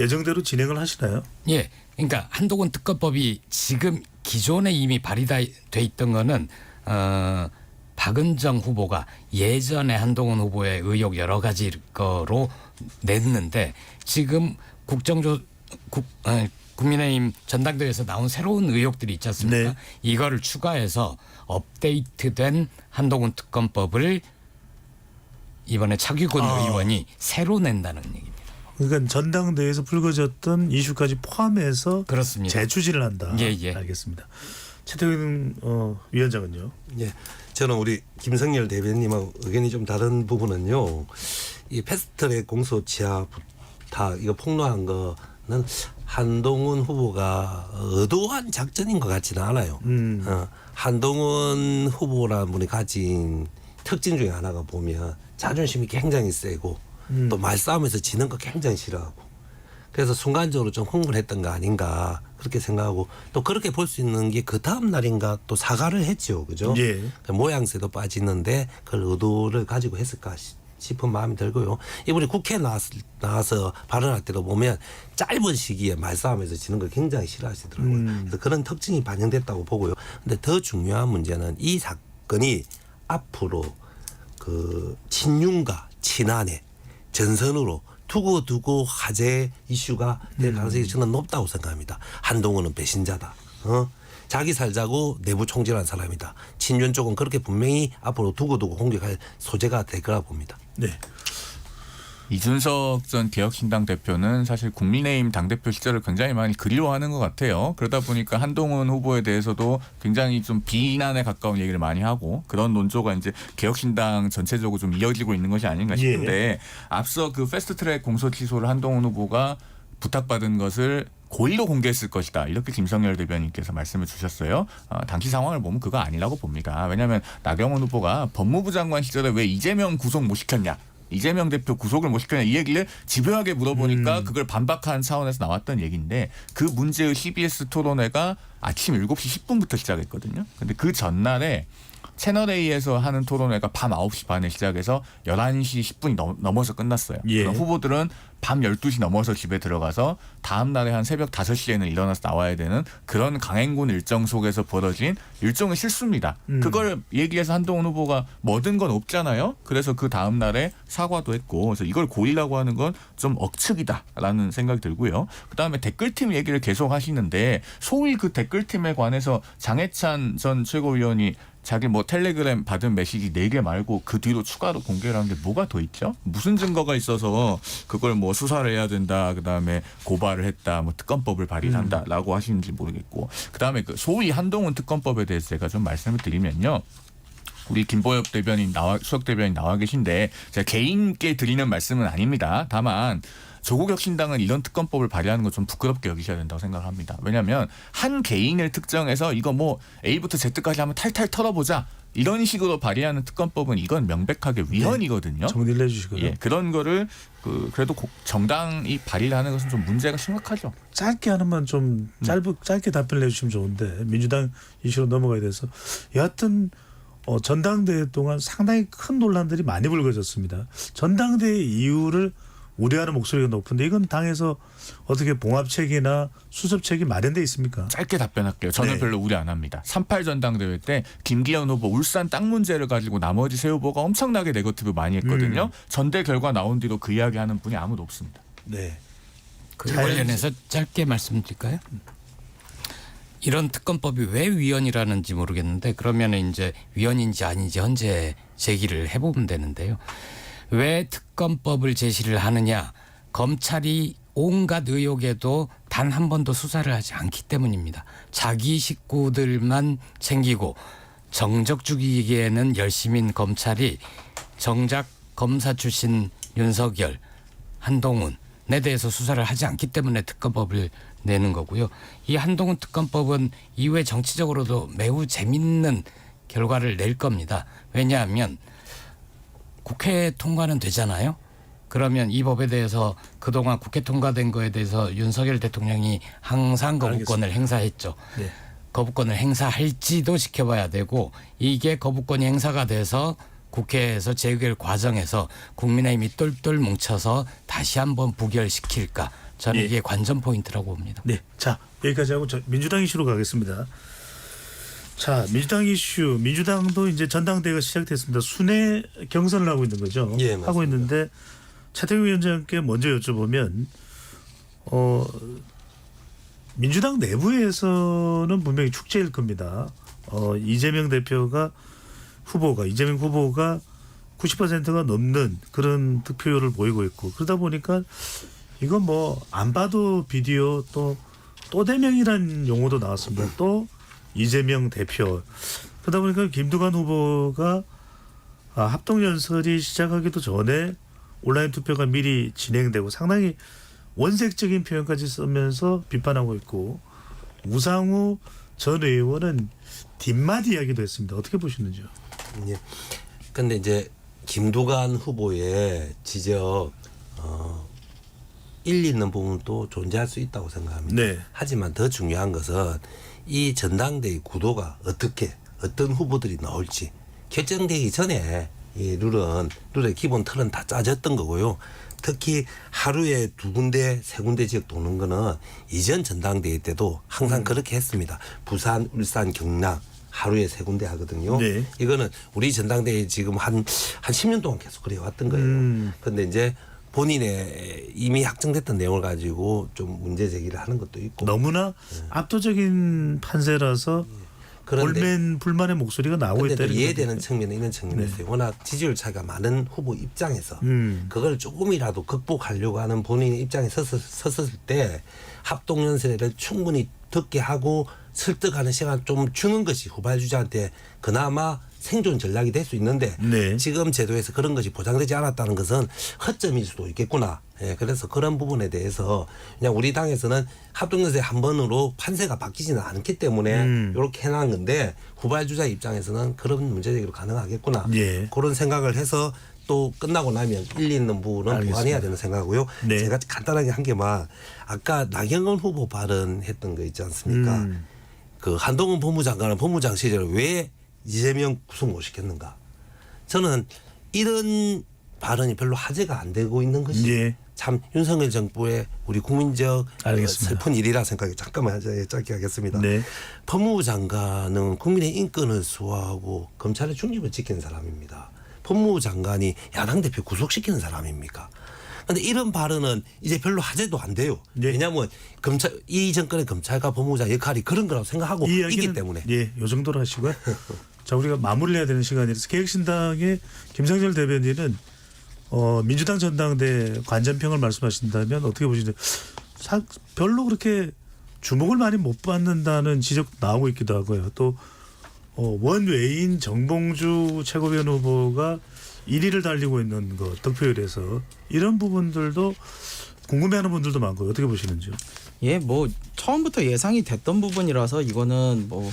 예정대로 진행을 하시나요? 예, 그러니까 한동훈 특검법이 지금 기존에 이미 발의돼 있던 거는 박은정 후보가 예전에 한동훈 후보의 의혹 여러 가지 거로 냈는데 지금 국민의힘 전당대회에서 나온 새로운 의혹들이 있지 않습니까? 네. 이거를 추가해서 업데이트된 한동훈 특검법을 이번에 차규근 의원이 새로 낸다는 얘기입니다. 그러니까 전당대회에서 불거졌던 이슈까지 포함해서 그렇습니다. 재추진을 한다. 예. 알겠습니다. 최태근 위원장은요? 예, 저는 우리 김성열 대변님하고 의견이 좀 다른 부분은요. 이 패스트트랙 공소취하 부탁 이거 폭로한 거는 한동훈 후보가 의도한 작전인 것 같지는 않아요. 한동훈 후보라는 분이 가진 특징 중에 하나가 보면 자존심이 굉장히 세고 또 말싸움에서 지는 거 굉장히 싫어하고 그래서 순간적으로 좀 흥분했던 거 아닌가 그렇게 생각하고 또 그렇게 볼 수 있는 게 그 다음 날인가 또 사과를 했죠. 그죠? 예. 모양새도 빠지는데 그걸 의도를 가지고 했을까 싶은 마음이 들고요. 이분이 국회에 나와서 발언할 때도 보면 짧은 시기에 말싸움에서 지는 걸 굉장히 싫어하시더라고요. 그래서 그런 특징이 반영됐다고 보고요. 근데 더 중요한 문제는 이 사건이 앞으로 그 친윤과 친한의 전선으로 두고두고 화제 이슈가 될 가능성이 저는 높다고 생각합니다. 한동훈은 배신자다. 자기 살자고 내부 총질한 사람이다. 친윤 쪽은 그렇게 분명히 앞으로 두고두고 공격할 소재가 될 거라 봅니다. 네. 이준석 전 개혁신당 대표는 사실 국민의힘 당대표 시절을 굉장히 많이 그리워하는 것 같아요. 그러다 보니까 한동훈 후보에 대해서도 굉장히 좀 비난에 가까운 얘기를 많이 하고 그런 논조가 이제 개혁신당 전체적으로 좀 이어지고 있는 것이 아닌가 싶은데 앞서 그 패스트트랙 공소 취소를 한동훈 후보가 부탁받은 것을 고의로 공개했을 것이다. 이렇게 김성열 대변인께서 말씀을 주셨어요. 당시 상황을 보면 그거 아니라고 봅니다. 왜냐하면 나경원 후보가 법무부 장관 시절에 왜 이재명 구속 못 시켰냐. 이재명 대표 구속을 못 시켰냐 이 얘기를 집요하게 물어보니까 그걸 반박한 차원에서 나왔던 얘기인데 그 문제의 CBS 토론회가 아침 7시 10분부터 시작했거든요. 근데 그 전날에 채널A에서 하는 토론회가 밤 9시 반에 시작해서 11시 10분이 넘어서 끝났어요. 예. 후보들은 밤 12시 넘어서 집에 들어가서 다음 날에 한 새벽 5시에는 일어나서 나와야 되는 그런 강행군 일정 속에서 벌어진 일종의 실수입니다. 그걸 얘기해서 한동훈 후보가 뭐든 건 없잖아요. 그래서 그 다음 날에 사과도 했고 그래서 이걸 고의라고 하는 건 좀 억측이다라는 생각이 들고요. 그다음에 댓글팀 얘기를 계속 하시는데 소위 그 댓글팀에 관해서 장해찬 전 최고위원이 자기 뭐 텔레그램 받은 메시지 4개 말고 그 뒤로 추가로 공개를 한 게 뭐가 더 있죠? 무슨 증거가 있어서 그걸 뭐 수사를 해야 된다. 그다음에 고발을 했다. 뭐 특검법을 발의한다라고 하시는지 모르겠고. 그다음에 그 소위 한동훈 특검법에 대해서 제가 좀 말씀을 드리면요. 우리 김보엽 대변인 수석 대변인 나와 계신데 제가 개인께 드리는 말씀은 아닙니다. 다만 조국 혁신당은 이런 특검법을 발의하는 거 좀 부끄럽게 여기셔야 된다고 생각합니다. 왜냐하면 한 개인을 특정해서 이거 뭐 A부터 Z까지 한번 탈탈 털어보자. 이런 식으로 발의하는 특검법은 이건 명백하게 위헌이거든요. 정리를 해주시고요. 예, 그런 거를 그래도 정당이 발의를 하는 것은 좀 문제가 심각하죠. 짧게 하나만 좀 짧게 답변을 해주시면 좋은데 민주당 이슈로 넘어가야 돼서 여하튼 전당대회 동안 상당히 큰 논란들이 많이 불거졌습니다. 전당대회 이유를 우려하는 목소리가 높은데 이건 당에서 어떻게 봉합책이나 수습책이 마련돼 있습니까? 짧게 답변할게요. 저는 네. 별로 별로 우려 안 합니다. 38 전당대회 때 김기현 후보 울산 땅 문제를 가지고 나머지 세 후보가 엄청나게 네거티브 많이 했거든요. 전대 결과 나온 뒤로 그 이야기하는 분이 아무도 없습니다. 네. 그 관련해서 짧게 말씀드릴까요? 이런 특검법이 왜 위헌이라는지 모르겠는데 그러면 이제 위헌인지 아닌지 현재 제기를 해보면 되는데요. 왜 특검법을 제시를 하느냐? 검찰이 온갖 의혹에도 단 한 번도 수사를 하지 않기 때문입니다. 자기 식구들만 챙기고 정적 죽이기에는 열심인 검찰이 정작 검사 출신 윤석열, 한동훈에 대해서 수사를 하지 않기 때문에 특검법을 내는 거고요. 이 한동훈 특검법은 이후에 정치적으로도 매우 재밌는 결과를 낼 겁니다. 왜냐하면 국회 통과는 되잖아요. 그러면 이 법에 대해서 그동안 국회 통과된 거에 대해서 윤석열 대통령이 항상 거부권을 행사했죠. 네. 거부권을 행사할지도 지켜봐야 되고 이게 거부권이 행사가 돼서 국회에서 재의결 과정에서 국민의힘이 똘똘 뭉쳐서 다시 한번 부결시킬까. 저는 예. 이게 관전 포인트라고 봅니다. 네, 자 여기까지 하고 민주당 이슈로 가겠습니다. 자, 민주당 이슈, 민주당도 이제 전당대회가 시작됐습니다. 순회 경선을 하고 있는 거죠. 예, 하고 맞습니다. 있는데 차태규 위원장께 먼저 여쭤보면 민주당 내부에서는 분명히 축제일 겁니다. 이재명 후보가 90%가 넘는 그런 득표율을 보이고 있고 그러다 보니까 이건 뭐 안 봐도 비디오 또 대명이라는 용어도 나왔습니다. 또 이재명 대표 그러다 보니까 김두관 후보가 합동연설이 시작하기도 전에 온라인 투표가 미리 진행되고 상당히 원색적인 표현까지 쓰면서 비판하고 있고 우상호 전 의원은 뒷마디 이야기도 했습니다. 어떻게 보시는지요? 예. 근데 이제 김두관 후보의 지적 일리 있는 부분도 존재할 수 있다고 생각합니다. 네. 하지만 더 중요한 것은 이 전당대회 구도가 어떤 후보들이 나올지 결정되기 전에 이 룰의 기본 틀은 다 짜졌던 거고요. 특히 하루에 2군데, 3군데 지역 도는 거는 이전 전당대회 때도 항상 그렇게 했습니다. 부산, 울산, 경남 하루에 3군데 하거든요. 네. 이거는 우리 전당대회 지금 한 10년 동안 계속 그래 왔던 거예요. 그런데 이제 본인의 이미 확정됐던 내용을 가지고 좀 문제 제기를 하는 것도 있고 너무나 압도적인 판세라서 그런데 올맨 불만의 목소리가 나오고 있다. 그런데 이렇게 이해되는 보니까. 측면은 있는 측면이 있어요. 워낙 지지율 차이가 많은 후보 입장에서 그걸 조금이라도 극복하려고 하는 본인의 입장에 섰을 때 합동연설을 충분히 듣게 하고 설득하는 시간을 좀 주는 것이 후발주자한테 그나마 생존 전략이 될 수 있는데 네. 지금 제도에서 그런 것이 보장되지 않았다는 것은 허점일 수도 있겠구나. 예, 그래서 그런 부분에 대해서 그냥 우리 당에서는 합동연설 한 번으로 판세가 바뀌지는 않기 때문에 이렇게 해놓은 건데 후발주자 입장에서는 그런 문제제기로 가능하겠구나. 예. 그런 생각을 해서 또 끝나고 나면 일리 있는 부분은 알겠습니다. 보완해야 되는 생각이고요. 네. 제가 간단하게 한 개만 아까 나경원 후보 발언했던 거 있지 않습니까? 그 한동훈 법무장관은 법무장 시절에 왜 이재명 구속 못 시켰는가? 저는 이런 발언이 별로 화제가 안 되고 있는 것이 예. 참 윤석열 정부의 우리 국민적 알겠습니다. 슬픈 일이라 생각이 잠깐만 짧게 하겠습니다. 네. 법무부 장관은 국민의 인권을 수호하고 검찰의 중립을 지키는 사람입니다. 법무부 장관이 야당 대표 구속시키는 사람입니까? 그런데 이런 발언은 이제 별로 화제도 안 돼요. 네. 왜냐하면 이 정권의 검찰과 법무부장 역할이 그런 거라고 생각하고 이 있기 이야기는 때문에. 예, 요 정도로 하시고요. 자, 우리가 마무리해야 되는 시간이라서 개혁신당의 김상철 대변인은 민주당 전당대 관전평을 말씀하신다면 어떻게 보시는지 별로 그렇게 주목을 많이 못 받는다는 지적도 나오고 있기도 하고요. 또 원외인 정봉주 최고위원 후보가 1위를 달리고 있는 거 득표율에서 이런 부분들도 궁금해하는 분들도 많고 어떻게 보시는지요? 예, 뭐 처음부터 예상이 됐던 부분이라서 이거는 뭐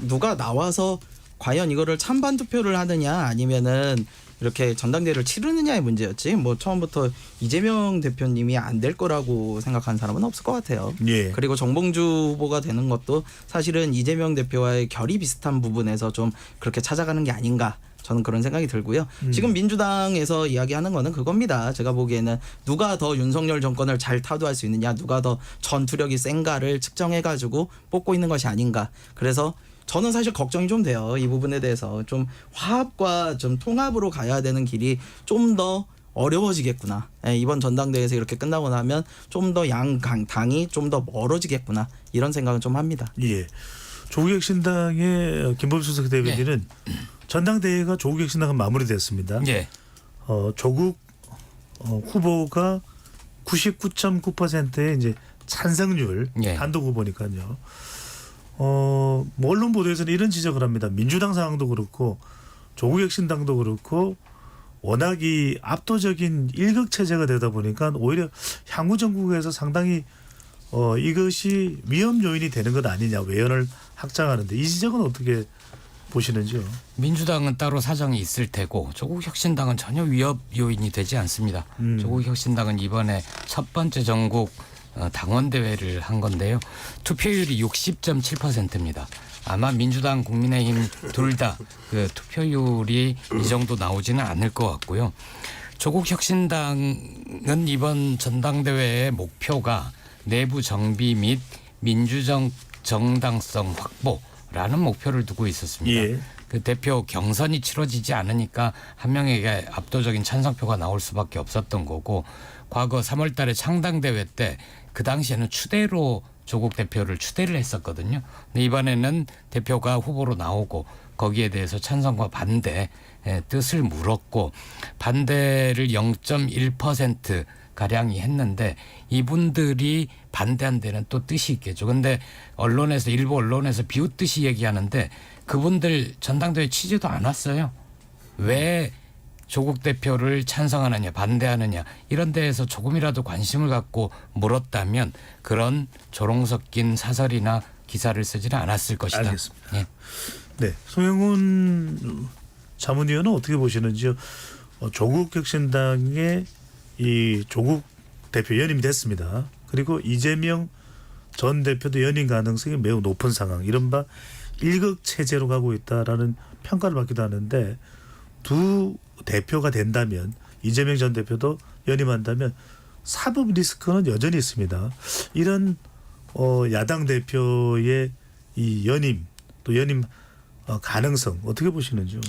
누가 나와서 과연 이거를 찬반 투표를 하느냐 아니면은 이렇게 전당대회를 치르느냐의 문제였지. 뭐 처음부터 이재명 대표님이 안 될 거라고 생각하는 사람은 없을 것 같아요. 예. 그리고 정봉주 후보가 되는 것도 사실은 이재명 대표와의 결이 비슷한 부분에서 좀 그렇게 찾아가는 게 아닌가. 저는 그런 생각이 들고요. 지금 민주당에서 이야기하는 거는 그겁니다. 제가 보기에는 누가 더 윤석열 정권을 잘 타도할 수 있느냐, 누가 더 전투력이 센가를 측정해가지고 뽑고 있는 것이 아닌가. 그래서 저는 사실 걱정이 좀 돼요. 이 부분에 대해서 좀 화합과 좀 통합으로 가야 되는 길이 좀 더 어려워지겠구나. 이번 전당대회에서 이렇게 끝나고 나면 좀 더 당이 좀 더 멀어지겠구나. 이런 생각은 좀 합니다. 예. 조국혁신당의 김범수 대변인은 전당대회가 조국혁신당은 마무리됐습니다. 예. 조국 후보가 99.9%의 이제 찬성률 예. 단독 후보니까요. 뭐 언론 보도에서는 이런 지적을 합니다. 민주당 상황도 그렇고 조국혁신당도 그렇고 워낙 이 압도적인 일극 체제가 되다 보니까 오히려 향후 정국에서 상당히 이것이 위험 요인이 되는 것 아니냐 외연을 확장하는데 이 지적은 어떻게 보시는지요? 민주당은 따로 사정이 있을 테고 조국 혁신당은 전혀 위협 요인이 되지 않습니다. 조국 혁신당은 이번에 첫 번째 전국 당원 대회를 한 건데요. 투표율이 60.7%입니다. 아마 민주당, 국민의힘 둘 다 그 투표율이 이 정도 나오지는 않을 것 같고요. 조국 혁신당은 이번 전당대회의 목표가 내부 정비 및 민주적 정당성 확보라는 목표를 두고 있었습니다. 예. 그 대표 경선이 치러지지 않으니까 한 명에게 압도적인 찬성표가 나올 수밖에 없었던 거고 과거 3월 달에 창당대회 때 그 당시에는 추대로 조국 대표를 추대를 했었거든요. 근데 이번에는 대표가 후보로 나오고 거기에 대해서 찬성과 반대 뜻을 물었고 반대를 0.1% 가량이 했는데 이분들이 반대한 데는 또 뜻이 있겠죠. 근데 언론에서 일부 언론에서 비웃듯이 얘기하는데 그분들 전당대회 치지도 않았어요. 왜 조국 대표를 찬성하느냐 반대하느냐 이런 데에서 조금이라도 관심을 갖고 물었다면 그런 조롱 섞인 사설이나 기사를 쓰지는 않았을 것이다. 알겠습니다. 예. 네, 송영훈 자문위원은 어떻게 보시는지요? 조국 혁신당의 이 조국 대표 연임이 됐습니다. 그리고 이재명 전 대표도 연임 가능성이 매우 높은 상황. 이른바 일극 체제로 가고 있다라는 평가를 받기도 하는데 두 대표가 된다면 이재명 전 대표도 연임한다면 사법 리스크는 여전히 있습니다. 이런 야당 대표의 이 연임 또 연임 가능성 어떻게 보시는지요?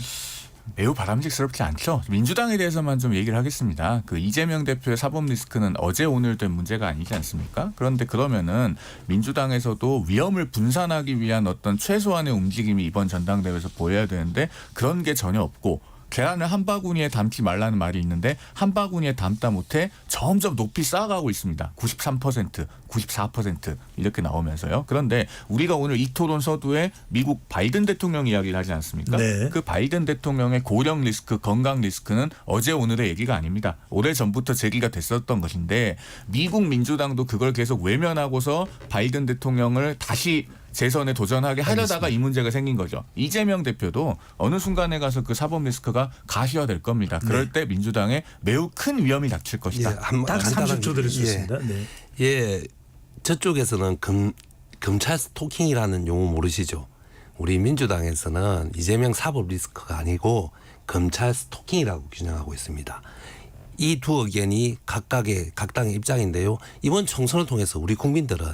매우 바람직스럽지 않죠. 민주당에 대해서만 좀 얘기를 하겠습니다. 그 이재명 대표의 사법 리스크는 어제 오늘 된 문제가 아니지 않습니까? 그런데 그러면은 민주당에서도 위험을 분산하기 위한 어떤 최소한의 움직임이 이번 전당대회에서 보여야 되는데 그런 게 전혀 없고 계란을 한 바구니에 담지 말라는 말이 있는데 한 바구니에 담다 못해 점점 높이 쌓아가고 있습니다. 93%, 94% 이렇게 나오면서요. 그런데 우리가 오늘 이 토론 서두에 미국 바이든 대통령 이야기를 하지 않습니까? 네. 그 바이든 대통령의 고령 리스크, 건강 리스크는 어제 오늘의 얘기가 아닙니다. 오래전부터 제기가 됐었던 것인데 미국 민주당도 그걸 계속 외면하고서 바이든 대통령을 다시 재선에 도전하게 하려다가 이 문제가 생긴 거죠. 이재명 대표도 어느 순간에 가서 그 사법 리스크가 가시화될 겁니다. 그럴 때 민주당에 매우 큰 위험이 닥칠 것이다. 딱 30초 드릴 수 있습니다. 네. 예, 저쪽에서는 검찰 스토킹이라는 용어 모르시죠? 우리 민주당에서는 이재명 사법 리스크가 아니고 검찰 스토킹이라고 규정하고 있습니다. 이 두 의견이 각 당의 입장인데요. 이번 총선을 통해서 우리 국민들은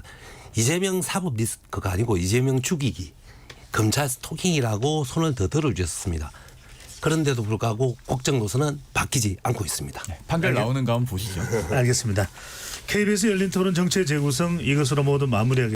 이재명 사법 리스크가 아니고 이재명 죽이기, 검찰 스토킹이라고 손을 더 들어주셨습니다. 그런데도 불구하고 국정 노선은 바뀌지 않고 있습니다. 네, 판결 나오는 거 한번 보시죠. 알겠습니다. KBS 열린 토론 정치의 재구성 이것으로 모두 마무리하겠습니다.